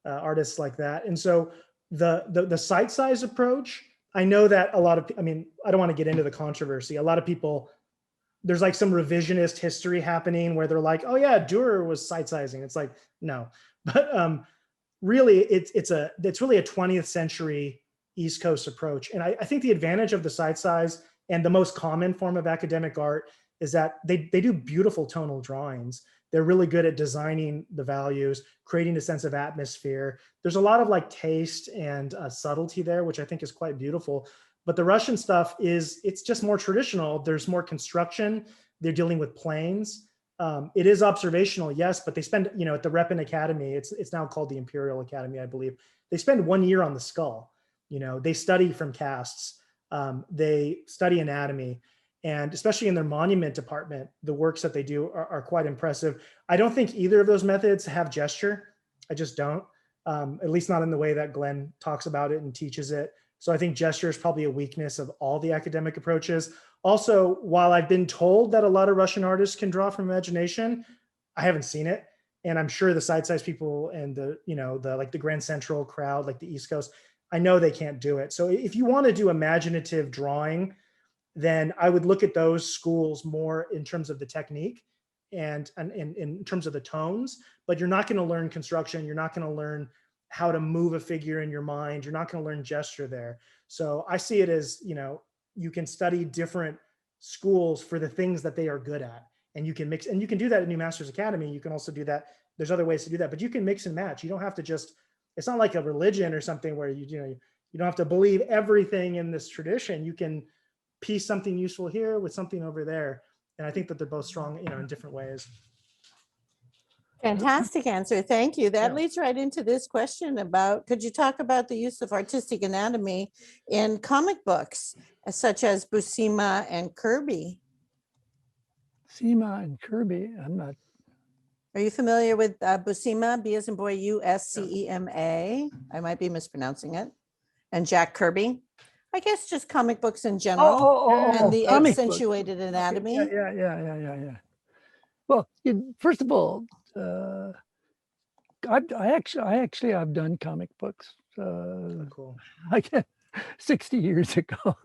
artists like that. And so the site size approach, I know that a lot of, I don't want to get into the controversy. A lot of people, there's like some revisionist history happening where they're like, oh yeah, Dürer was site sizing. It's like, no, but really it's really a 20th century East Coast approach. And I think the advantage of the site size and the most common form of academic art is that they do beautiful tonal drawings. They're really good at designing the values, creating a sense of atmosphere. There's a lot of like taste and subtlety there, which I think is quite beautiful. But the Russian stuff it's just more traditional. There's more construction. They're dealing with planes. It is observational, yes, but they spend, at the Repin Academy, it's now called the Imperial Academy, I believe. They spend 1 year on the skull. They study from casts. They study anatomy. And especially in their monument department, the works that they do are quite impressive. I don't think either of those methods have gesture. I just don't, at least not in the way that Glenn talks about it and teaches it. So I think gesture is probably a weakness of all the academic approaches. Also, while I've been told that a lot of Russian artists can draw from imagination, I haven't seen it. And I'm sure the side size people and the Grand Central crowd, like the East Coast, I know they can't do it. So if you want to do imaginative drawing, then I would look at those schools more in terms of the technique and in terms of the tones, but you're not going to learn construction. You're not going to learn how to move a figure in your mind. You're not going to learn gesture there. So I see it as, you can study different schools for the things that they are good at, and you can mix, and you can do that at New Masters Academy. You can also do that. There's other ways to do that, but you can mix and match. You don't have to just, it's not like a religion or something where you You don't have to believe everything in this tradition. You can piece something useful here with something over there. And I think that they're both strong, in different ways. Fantastic answer. Thank you. That Yeah. leads right into this question about, could you talk about the use of artistic anatomy in comic books, such as Buscema and Kirby? Buscema and Kirby, I'm not. Are you familiar with Buscema, B as in boy, Uscema? I might be mispronouncing it. And Jack Kirby? I guess just comic books in general and the comic books. accentuated anatomy. Yeah. Well, first of all, I've done comic books. Cool. I guess 60 years ago.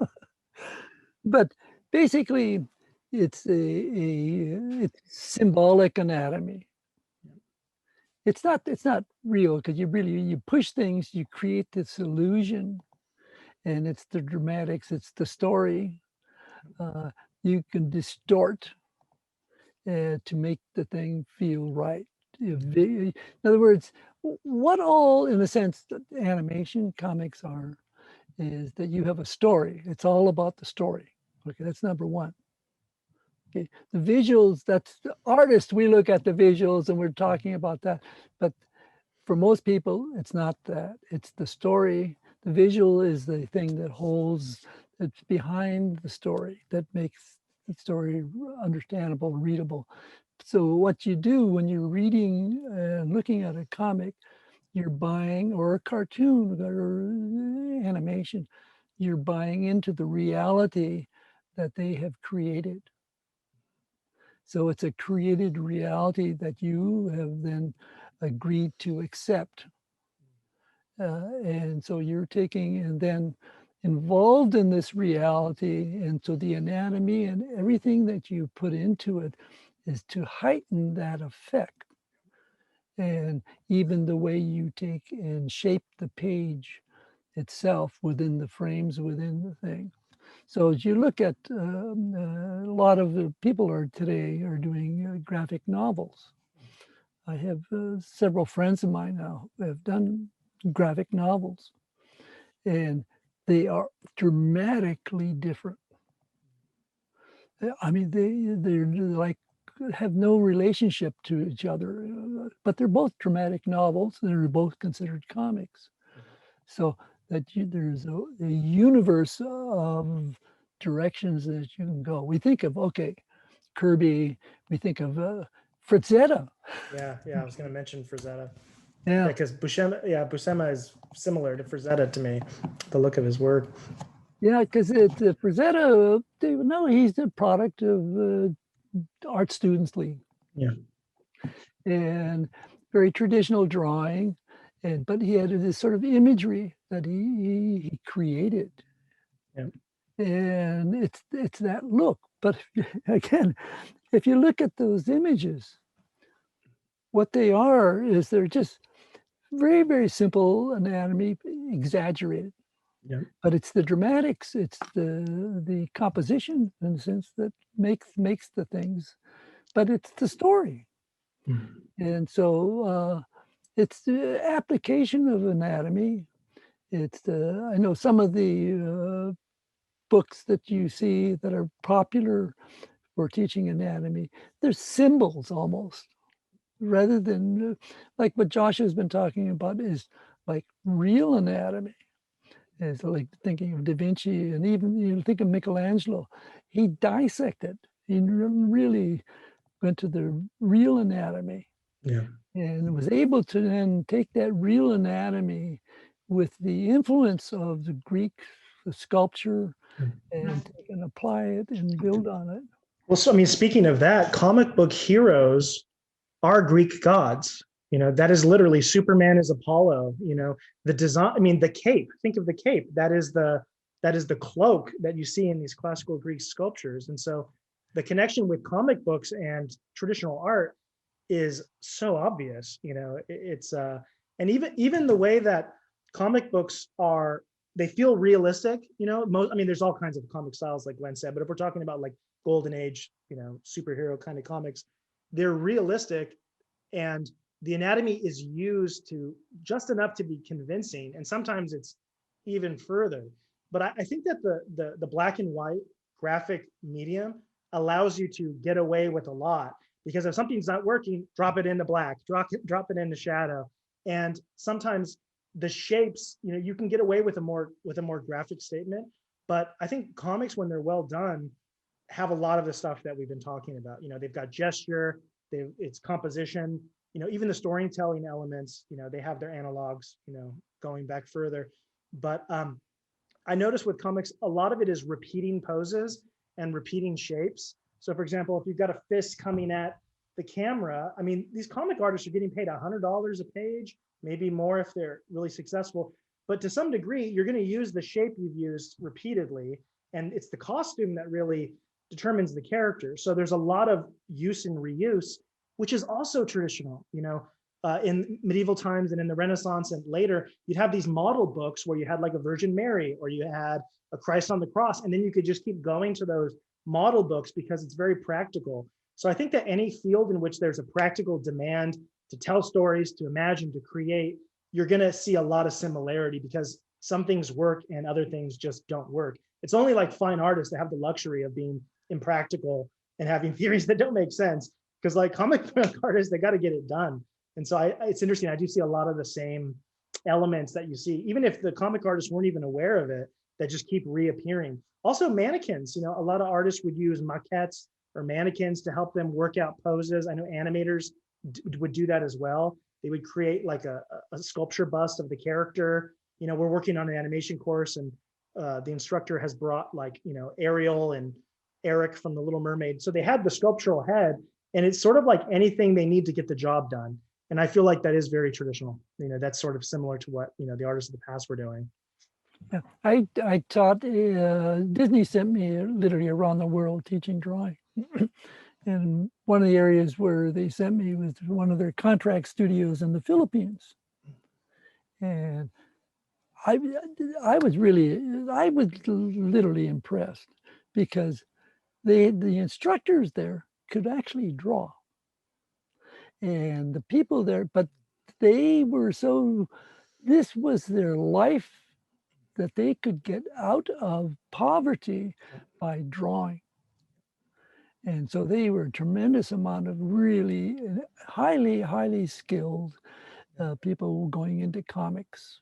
But basically, it's it's symbolic anatomy. It's not real, because you push things, you create this illusion, and it's the dramatics, it's the story. You can distort to make the thing feel right. In other words, what all, in a sense, animation comics are, is that you have a story. It's all about the story. Okay, that's number one. Okay, the visuals, that's the artists, we look at the visuals and we're talking about that. But for most people, it's not that. It's the story. The visual is the thing that holds, that's behind the story, that makes the story understandable, readable. So what you do when you're reading and looking at a comic, you're buying, or a cartoon or animation, you're buying into the reality that they have created. So it's a created reality that you have then agreed to accept. And so you're taking and then involved in this reality. And so the anatomy and everything that you put into it is to heighten that effect. And even the way you take and shape the page itself within the frames within the thing. So as you look at a lot of the people today are doing graphic novels. I have several friends of mine now who have done graphic novels, and they are dramatically different. I mean, they're like have no relationship to each other, but they're both dramatic novels, and they're both considered comics. So that there's a universe of directions that you can go. We think of, okay, Kirby, we think of Frazetta. Yeah, I was going to mention Frazetta. Yeah, because Buscema is similar to Frazetta to me, the look of his work. yeah, because Frazetta, he's the product of Art Students League. Yeah. And very traditional drawing, but he had this sort of imagery that he created. Yeah. And it's that look. But again, if you look at those images, what they are is they're just very, very simple anatomy, exaggerated. Yeah. But it's the dramatics, it's the composition, in the sense, that makes the things, but it's the story. And so it's the application of anatomy. It's I know some of the books that you see that are popular for teaching anatomy, they're symbols almost, rather than like what Josh has been talking about is like real anatomy. Is like thinking of Da Vinci, and even you think of Michelangelo. He dissected. He really went to the real anatomy. Yeah. And was able to then take that real anatomy with the influence of the Greek, the sculpture, and apply it and build on it. Well, so I mean, speaking of that, comic book heroes are Greek gods. That is literally Superman is Apollo. The design. I mean, the cape. Think of the cape. That is the cloak that you see in these classical Greek sculptures. And so, the connection with comic books and traditional art is so obvious. It's and even the way that comic books are, they feel realistic. There's all kinds of comic styles, like Glenn said, but if we're talking about like golden age, superhero kind of comics, they're realistic, and the anatomy is used to just enough to be convincing. And sometimes it's even further. But I think that the black and white graphic medium allows you to get away with a lot, because if something's not working, drop it into black, drop it into shadow. And sometimes the shapes, you know, you can get away with a more graphic statement. But I think comics, when they're well done, have a lot of the stuff that we've been talking about. You know, they've got gesture, it's composition, you know, even the storytelling elements, you know, they have their analogs, you know, going back further. But I noticed with comics, a lot of it is repeating poses and repeating shapes. So for example, if you've got a fist coming at the camera, I mean, these comic artists are getting paid $100 a page, maybe more if they're really successful. But to some degree, you're going to use the shape you've used repeatedly. And it's the costume that really determines the character. So there's a lot of use and reuse, which is also traditional. You know, in medieval times and in the Renaissance and later, you'd have these model books where you had like a Virgin Mary, or you had a Christ on the cross, and then you could just keep going to those model books because it's very practical. So I think that any field in which there's a practical demand to tell stories, to imagine, to create, you're going to see a lot of similarity, because some things work and other things just don't work. It's only like fine artists that have the luxury of being impractical and having theories that don't make sense, because like comic book artists, they got to get it done. And so it's interesting. I do see a lot of the same elements that you see, even if the comic artists weren't even aware of it, that just keep reappearing. Also mannequins, you know, a lot of artists would use maquettes or mannequins to help them work out poses. I know animators would do that as well. They would create like a sculpture bust of the character. You know, we're working on an animation course, and the instructor has brought like, you know, Ariel and Eric from The Little Mermaid. So they had the sculptural head, and it's sort of like anything they need to get the job done. And I feel like that is very traditional. You know, that's sort of similar to what, you know, the artists of the past were doing. Yeah, I taught, Disney sent me literally around the world teaching drawing. And one of the areas where they sent me was one of their contract studios in the Philippines. And I was literally impressed, because the instructors there could actually draw. And the people there, but they were this was their life, that they could get out of poverty by drawing. And so they were a tremendous amount of really highly skilled people going into comics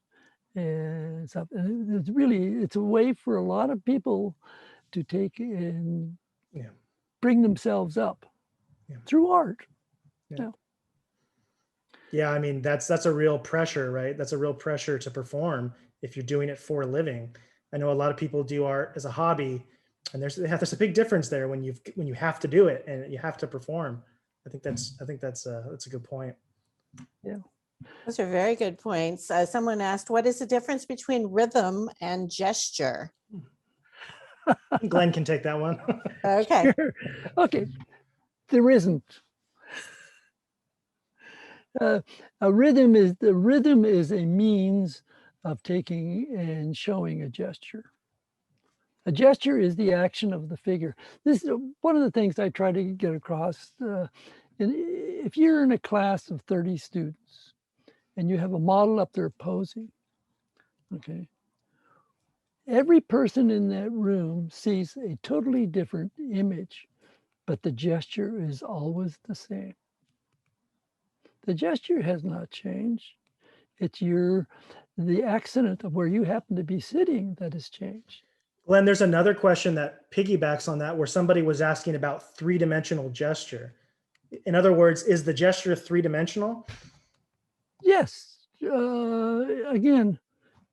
and stuff. And it's a way for a lot of people to take and bring themselves up through art. Yeah, I mean, that's a real pressure, right? That's a real pressure to perform if you're doing it for a living. I know a lot of people do art as a hobby, and there's a big difference there when you have to do it and you have to perform. I think that's a good point. Yeah, those are very good points. Someone asked, what is the difference between rhythm and gesture? Glenn can take that one. Okay. Sure. Okay, there isn't. A rhythm is a means of taking and showing a gesture. A gesture is the action of the figure. This is one of the things I try to get across. And if you're in a class of 30 students and you have a model up there posing, okay, every person in that room sees a totally different image, but the gesture is always the same. The gesture has not changed. It's the accident of where you happen to be sitting that has changed. Glenn, there's another question that piggybacks on that, where somebody was asking about three-dimensional gesture. In other words, is the gesture three-dimensional? Yes. Again,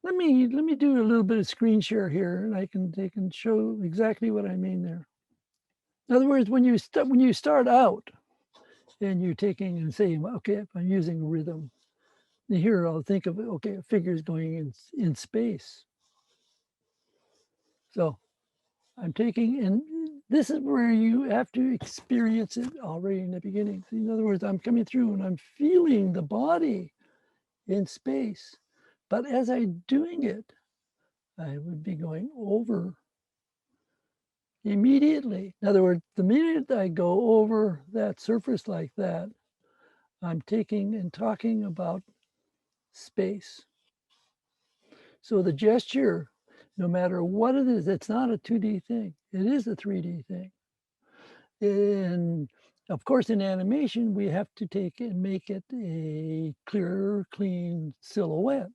let me do a little bit of screen share here, and they can show exactly what I mean there. In other words, when you start out and you're taking and saying, okay, if I'm using rhythm, here I'll think of, okay, a figure is going in space. So I'm taking, and this is where you have to experience it already in the beginning. So in other words, I'm coming through and I'm feeling the body in space. But as I'm doing it, I would be going over immediately. In other words, the minute I go over that surface like that, I'm taking and talking about space. So the gesture, no matter what it is, it's not a 2D thing. It is a 3D thing. And of course, in animation, we have to take and make it a clear, clean silhouette.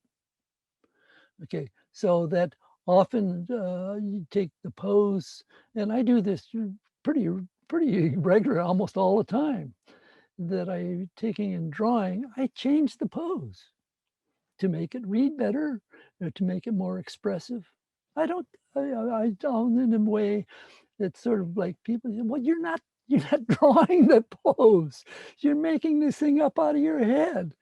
Okay, so that often you take the pose, and I do this pretty regular, almost all the time, that I taking and drawing, I change the pose to make it read better, or to make it more expressive. I don't in a way that's sort of like people say, well, you're not drawing the pose. You're making this thing up out of your head,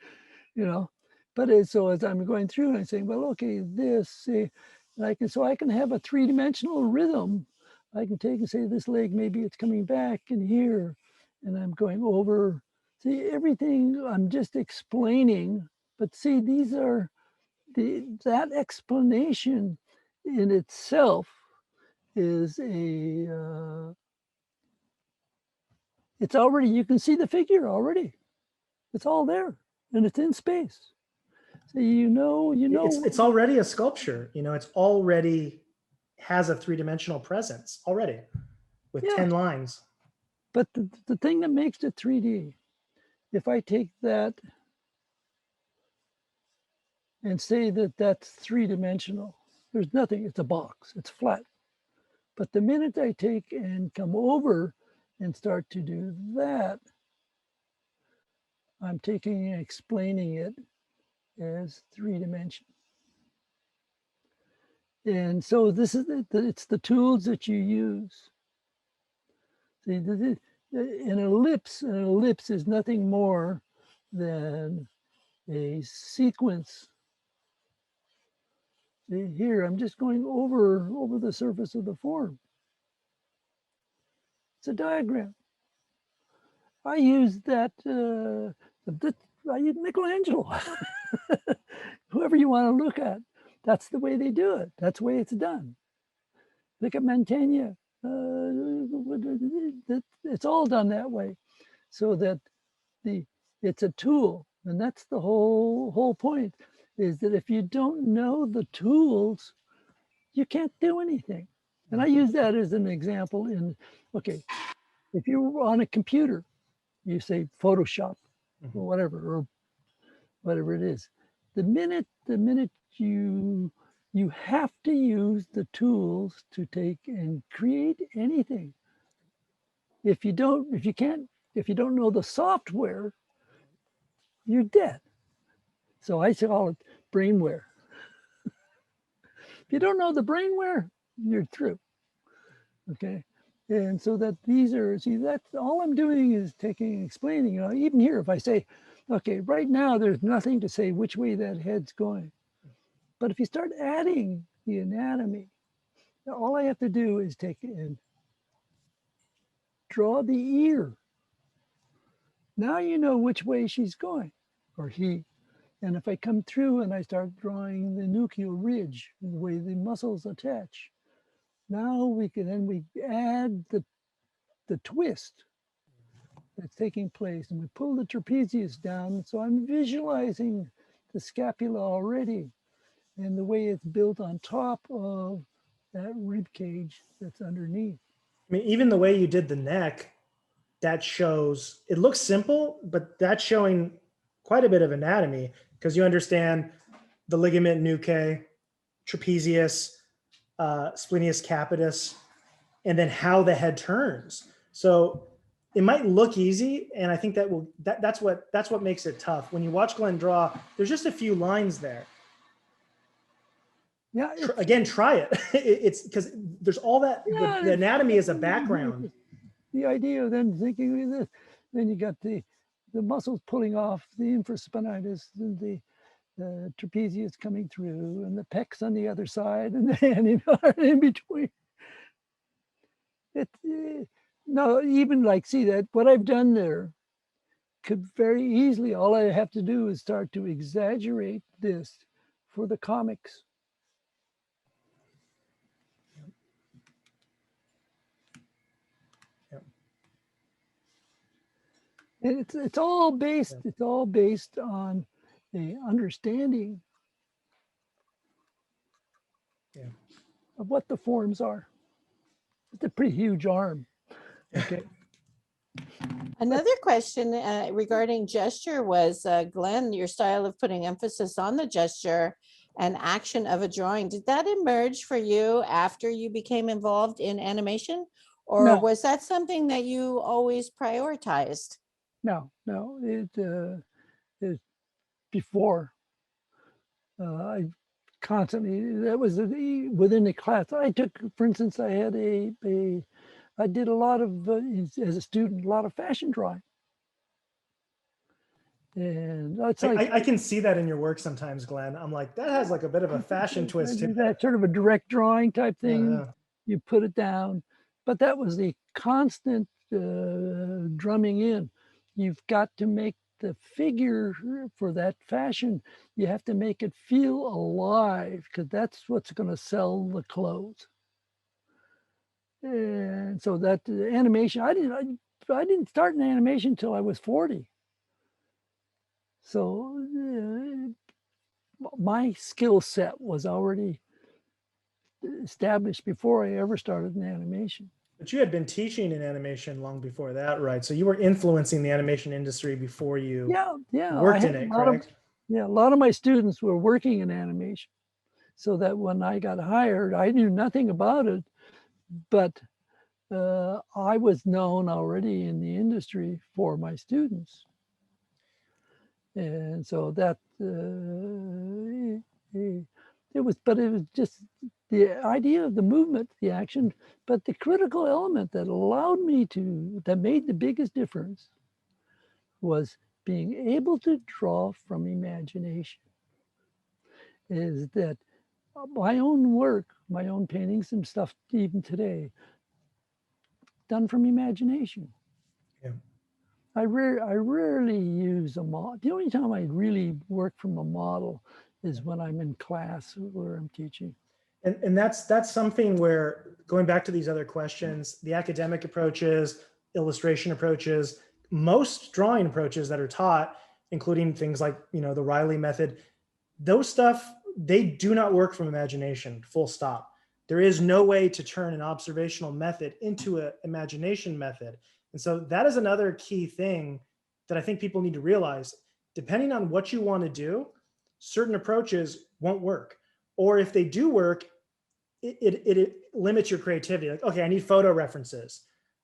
you know. But so as I'm going through and I'm saying, well, okay, this, see, and I can have a three-dimensional rhythm. I can take and say this leg, maybe it's coming back in here, and I'm going over. See, everything I'm just explaining, but see, these are that explanation in itself is it's already, you can see the figure already. It's all there and it's in space. So It's already a sculpture. It's already has a three-dimensional presence already with 10 lines. But the thing that makes it 3D, if I take that and say that that's three-dimensional, there's nothing, it's a box, it's flat. But the minute I take and come over and start to do that, I'm taking and explaining it as 3-dimensional. And so this is it's the tools that you use. See, an ellipse is nothing more than a sequence. See, here I'm just going over the surface of the form. It's a diagram. I use that. I use Michelangelo. Whoever you want to look at, that's the way they do it. That's the way it's done. Look at Mantegna. It's all done that way, so that it's a tool, and that's the whole point. Is that if you don't know the tools, you can't do anything. And I use that as an example in, okay, if you're on a computer, you say Photoshop or whatever it is. The minute you have to use the tools to take and create anything. If you don't know the software, you're dead. So I call it brainware. If you don't know the brainware, you're through. Okay. And so that that's all I'm doing is taking and explaining. Even here, if I say, okay, right now there's nothing to say which way that head's going. But if you start adding the anatomy, all I have to do is take and draw the ear. Now you know which way she's going, or he. And if I come through and I start drawing the nuchal ridge, the way the muscles attach, now we add the twist that's taking place, and we pull the trapezius down. So I'm visualizing the scapula already and the way it's built on top of that rib cage that's underneath. I mean, even the way you did the neck, that shows, it looks simple, but that's showing quite a bit of anatomy, because you understand the ligament nuchae, trapezius, splenius capitis, and then how the head turns. So it might look easy, and I think that's what makes it tough. When you watch Glenn draw, there's just a few lines there. Yeah. Again, try it. It's because there's all that. Yeah, the anatomy is a background. The idea of then thinking this, then you got the muscles pulling off the infraspinatus, and the trapezius coming through, and the pecs on the other side, and the hand in between. No, even like, see that what I've done there could very easily, all I have to do is start to exaggerate this for the comics. And it's all based on a understanding Yeah. of what the forms are. It's a pretty huge arm. Okay. Another question regarding gesture was, Glenn, your style of putting emphasis on the gesture and action of a drawing. Did that emerge for you after you became involved in animation? Or No. was that something that you always prioritized? No, it before. I constantly, that was within the class. I took, for instance, I had I did a lot of, as a student, a lot of fashion drawing. And that's like, I can see that in your work sometimes, Glenn. I'm like, that has like a bit of a fashion twist to it. that sort of a direct drawing type thing. Yeah. You put it down, but that was the constant drumming in. You've got to make the figure for that fashion. You have to make it feel alive, because that's what's going to sell the clothes. And so that animation, I didn't start in animation until I was 40. So my skill set was already established before I ever started in animation. But you had been teaching in animation long before that, right? So you were influencing the animation industry before you worked in it, correct? A lot of my students were working in animation. So that when I got hired, I knew nothing about it, but I was known already in the industry for my students. And so that it was just the idea of the movement, the action, but the critical element that allowed me that made the biggest difference was being able to draw from imagination. Is that my own work, my own paintings and stuff, even today, done from imagination. Yeah. I rarely use a model. The only time I really work from a model is when I'm in class where I'm teaching. And that's something where, going back to these other questions, the academic approaches, illustration approaches, most drawing approaches that are taught, including things like, the Riley method, those stuff, they do not work from imagination, full stop. There is no way to turn an observational method into an imagination method. And so that is another key thing that I think people need to realize. Depending on what you want to do, certain approaches won't work. Or if they do work, it limits your creativity. Like, okay, I need photo references.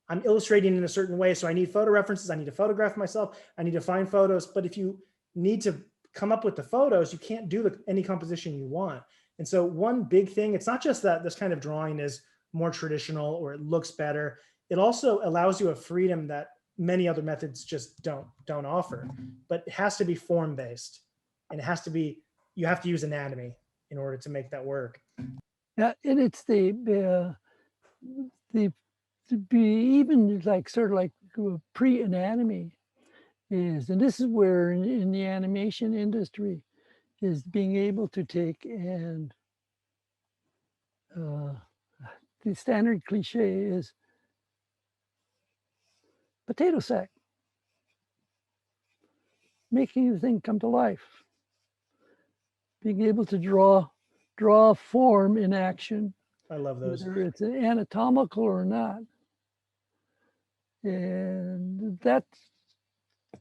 I'm illustrating in a certain way, so I need photo references. I need to photograph myself. I need to find photos. But if you need to come up with the photos, you can't do any composition you want. And so one big thing, it's not just that this kind of drawing is more traditional or it looks better. It also allows you a freedom that many other methods just don't offer. But it has to be form-based, and it has to be, you have to use anatomy in order to make that work. Yeah, and it's to be even like sort of like pre-anatomy is, and this is where in the animation industry is being able to take and the standard cliche is potato sack, making the thing come to life, being able to draw form in action. I love those. Whether it's anatomical or not. And that's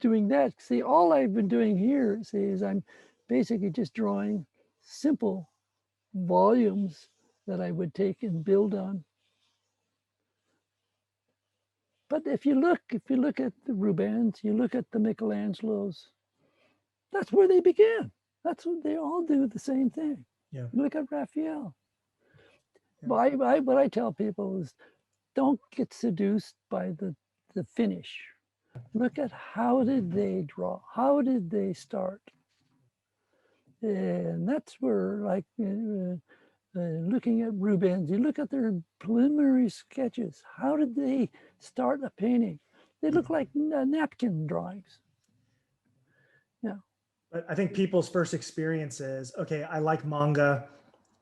doing that. See, all I've been doing here, see, is I'm basically just drawing simple volumes that I would take and build on. But if you look at the Rubens, you look at the Michelangelos, that's where they began. That's what they all do, the same thing. Yeah. Look at Raphael. Yeah. What I tell people is, don't get seduced by the finish. Look at how did they draw? How did they start? And that's where, like, looking at Rubens, you look at their preliminary sketches. How did they start a painting? They look like napkin drawings. Yeah. But I think people's first experience is, okay, I like manga,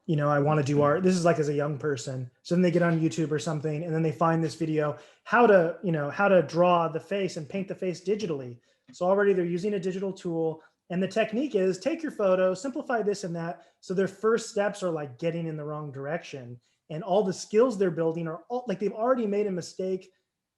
I want to do art. This is like as a young person. So then they get on YouTube or something, and then they find this video, how to draw the face and paint the face digitally. So already they're using a digital tool. And the technique is take your photo, simplify this and that. So their first steps are like getting in the wrong direction. And all the skills they're building are all, like they've already made a mistake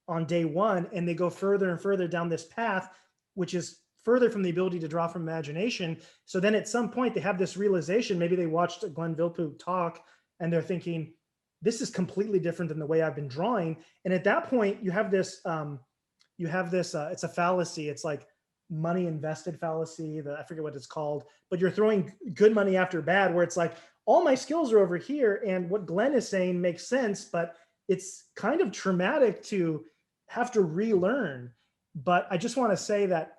on day one, and they go further and further down this path, which is further from the ability to draw from imagination. So then at some point they have this realization, maybe they watched Glenn Vilppu talk and they're thinking, this is completely different than the way I've been drawing. And at that point you have this, it's a fallacy. It's like money invested fallacy. I forget what it's called, but you're throwing good money after bad, where it's like, all my skills are over here. And what Glenn is saying makes sense, but it's kind of traumatic to have to relearn. But I just want to say that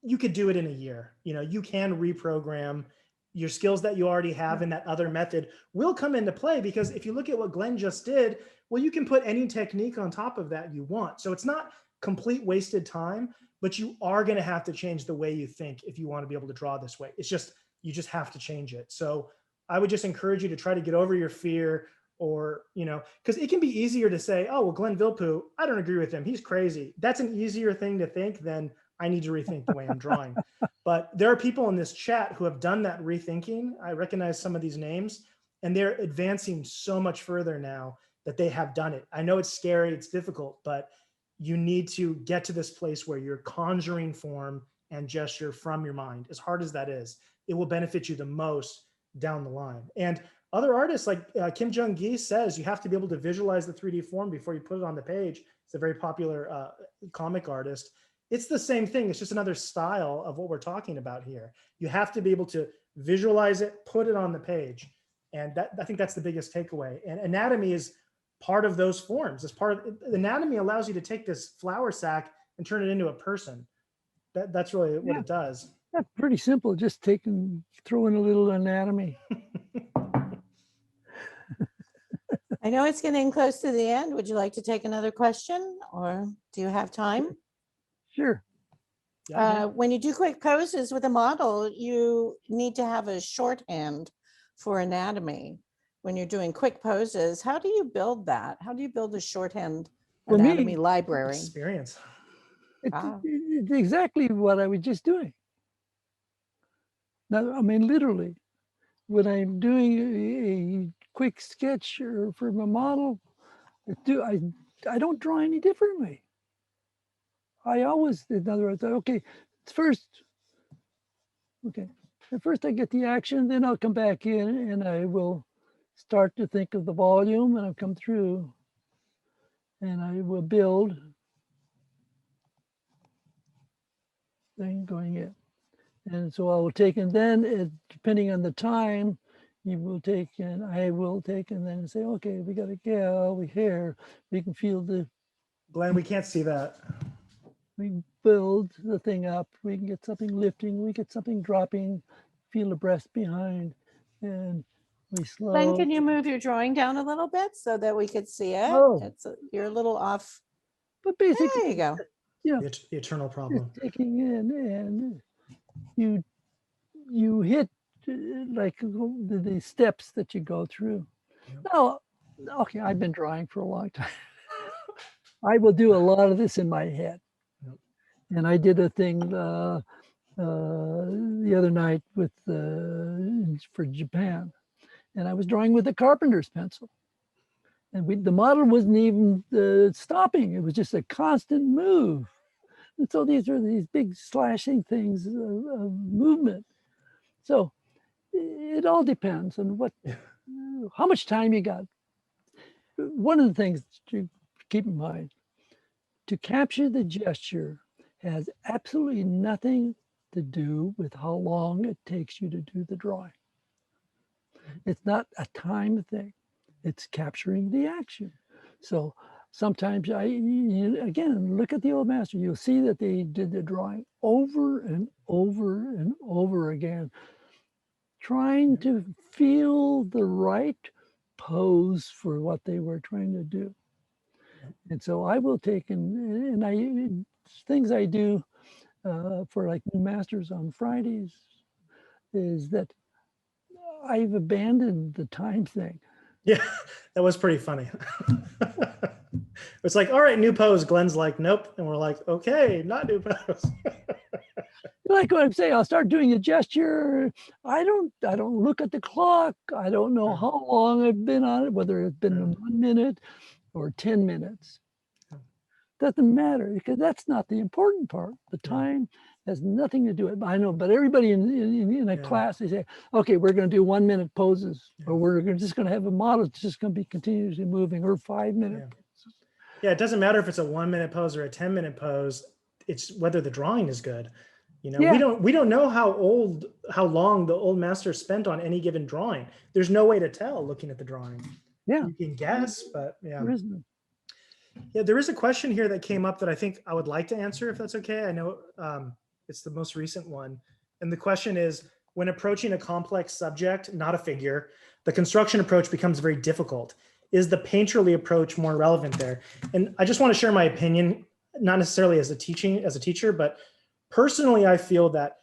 you could do it in a year. You know, you can reprogram your skills that you already have, and that other method will come into play, because if you look at what Glenn just did, well, you can put any technique on top of that you want. So it's not complete wasted time, but you are going to have to change the way you think if you want to be able to draw this way. It's just, you just have to change it. So I would just encourage you to try to get over your fear, or, you know, because it can be easier to say, oh, well, Glenn Vilppu, I don't agree with him, he's crazy. That's an easier thing to think than I need to rethink the way I'm drawing. But there are people in this chat who have done that rethinking. I recognize some of these names, and they're advancing so much further now that they have done it. I know it's scary, it's difficult, but you need to get to this place where you're conjuring form and gesture from your mind. As hard as that is, it will benefit you the most down the line. And other artists like Kim Jung-gi says, you have to be able to visualize the 3D form before you put it on the page. It's a very popular comic artist. It's the same thing. It's just another style of what we're talking about here. You have to be able to visualize it, put it on the page. And that, I think that's the biggest takeaway. And anatomy is part of those forms. As part of anatomy allows you to take this flour sack and turn it into a person. That's really what it does. That's pretty simple. Just throw in a little anatomy. I know it's getting close to the end. Would you like to take another question, or do you have time? Sure. When you do quick poses with a model, you need to have a shorthand for anatomy. When you're doing quick poses, how do you build that? How do you build a shorthand anatomy library? Experience. It's exactly what I was just doing. Now, I mean, literally, when I'm doing a quick sketch or for my model, I don't draw any differently. I always, in other words, okay, first I get the action, then I'll come back in and I will start to think of the volume, and I'll come through and I will build, then going in. And so I will take, and then depending on the time, you will take, and I will take, and then say, okay, we got to get over here. We can feel Glenn, we can't see that. We build the thing up, we can get something lifting, we get something dropping, feel the breast behind, and we slow. Glenn, can you move your drawing down a little bit so that we could see it? Oh. You're a little off. But basically, there you go. Yeah, the eternal problem. Taking in, and you hit like the steps that you go through. Yep. Now, okay, I've been drawing for a long time. I will do a lot of this in my head. Yep. And I did a thing the other night with for Japan, and I was drawing with a carpenter's pencil, and the model wasn't even stopping. It was just a constant move. And so these are these big slashing things of movement. So it all depends on how much time you got. One of the things to keep in mind, to capture the gesture has absolutely nothing to do with how long it takes you to do the drawing. It's not a time thing. It's capturing the action. So sometimes again, look at the old master. You'll see that they did the drawing over and over and over again, trying to feel the right pose for what they were trying to do. And so I will take things I do for like new masters on Fridays is that I've abandoned the time thing. Yeah, that was pretty funny. It's like, all right, new pose. Glenn's like, nope. And we're like, okay, not new pose. like what I'm saying, I'll start doing a gesture. I don't look at the clock. I don't know Sure. how long I've been on it, whether it's been Yeah. 1 minute or 10 minutes. Yeah. Doesn't matter, because that's not the important part. The Yeah. time has nothing to do with it. I know, but everybody in a Yeah. class, they say, okay, we're going to do 1 minute poses, Yeah. or we're just going to have a model that's just going to be continuously moving, or 5 minute. Yeah. Yeah, it doesn't matter if it's a 1 minute pose or a 10-minute pose. It's whether the drawing is good. You know, Yeah. we don't know how long the old master spent on any given drawing. There's no way to tell looking at the drawing. Yeah. You can guess, but yeah. There isn't. Yeah, there is a question here that came up that I think I would like to answer, if that's okay. I know it's the most recent one. And the question is, when approaching a complex subject, not a figure, the construction approach becomes very difficult. Is the painterly approach more relevant there? And I just want to share my opinion, not necessarily as a teacher, but personally, I feel that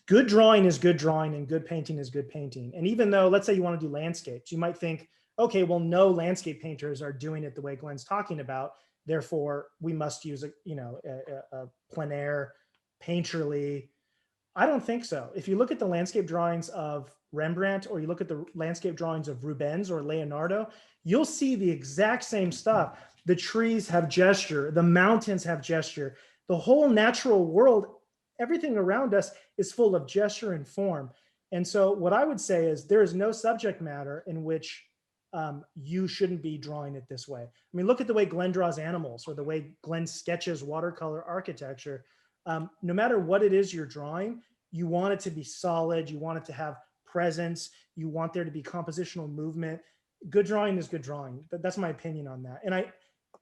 good drawing is good drawing and good painting is good painting. And even though, let's say you want to do landscapes, you might think, okay, well, no landscape painters are doing it the way Glenn's talking about. Therefore, we must use a plein air painterly. I don't think so. If you look at the landscape drawings of Rembrandt, or you look at the landscape drawings of Rubens or Leonardo, you'll see the exact same stuff. The trees have gesture, the mountains have gesture, the whole natural world, everything around us is full of gesture and form. And so what I would say is there is no subject matter in which you shouldn't be drawing it this way. I mean, look at the way Glenn draws animals, or the way Glenn sketches watercolor architecture. No matter what it is you're drawing, you want it to be solid. You want it to have presence. You want there to be compositional movement. Good drawing is good drawing. That's my opinion on that.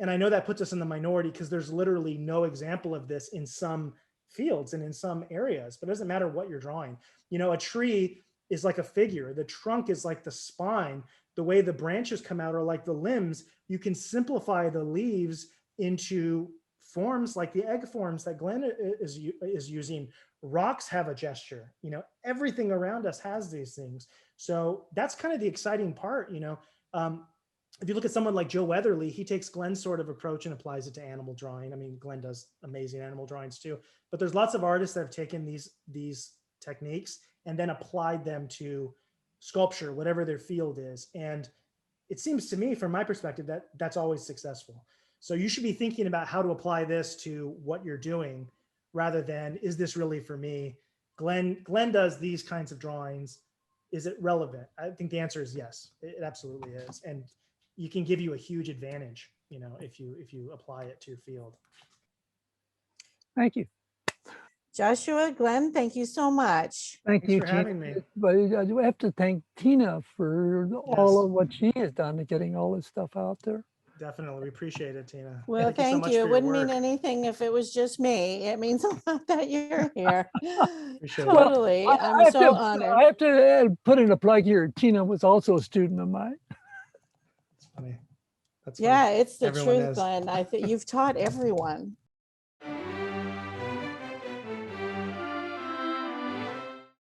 And I know that puts us in the minority, because there's literally no example of this in some fields and in some areas, but it doesn't matter what you're drawing. You know, a tree is like a figure. The trunk is like the spine. The way the branches come out are like the limbs. You can simplify the leaves into forms like the egg forms that Glenn is using. Rocks have a gesture. You know, everything around us has these things. So that's kind of the exciting part. You know, if you look at someone like Joe Weatherly, he takes Glenn's sort of approach and applies it to animal drawing. I mean, Glenn does amazing animal drawings too, but there's lots of artists that have taken these techniques and then applied them to sculpture, whatever their field is. And it seems to me, from my perspective, that that's always successful. So you should be thinking about how to apply this to what you're doing, rather than, is this really for me? Glenn does these kinds of drawings. Is it relevant? I think the answer is yes, it absolutely is. And you can give you a huge advantage, you know, if you apply it to your field. Thank you. Joshua, Glenn, thank you so much. Thank Thanks you, for having me. But I do have to thank Tina for all of what she has done to getting all this stuff out there. Definitely. We appreciate it, Tina. Well, Thank you so thank much you. for It your wouldn't mean work. anything if it was just me. It means a lot that you're here. Appreciate it. Totally. I'm so honored. I have to put in a plug here. Tina was also a student of mine. That's funny. That's Yeah, funny. it's the Everyone truth, is. Glenn. I think you've taught everyone.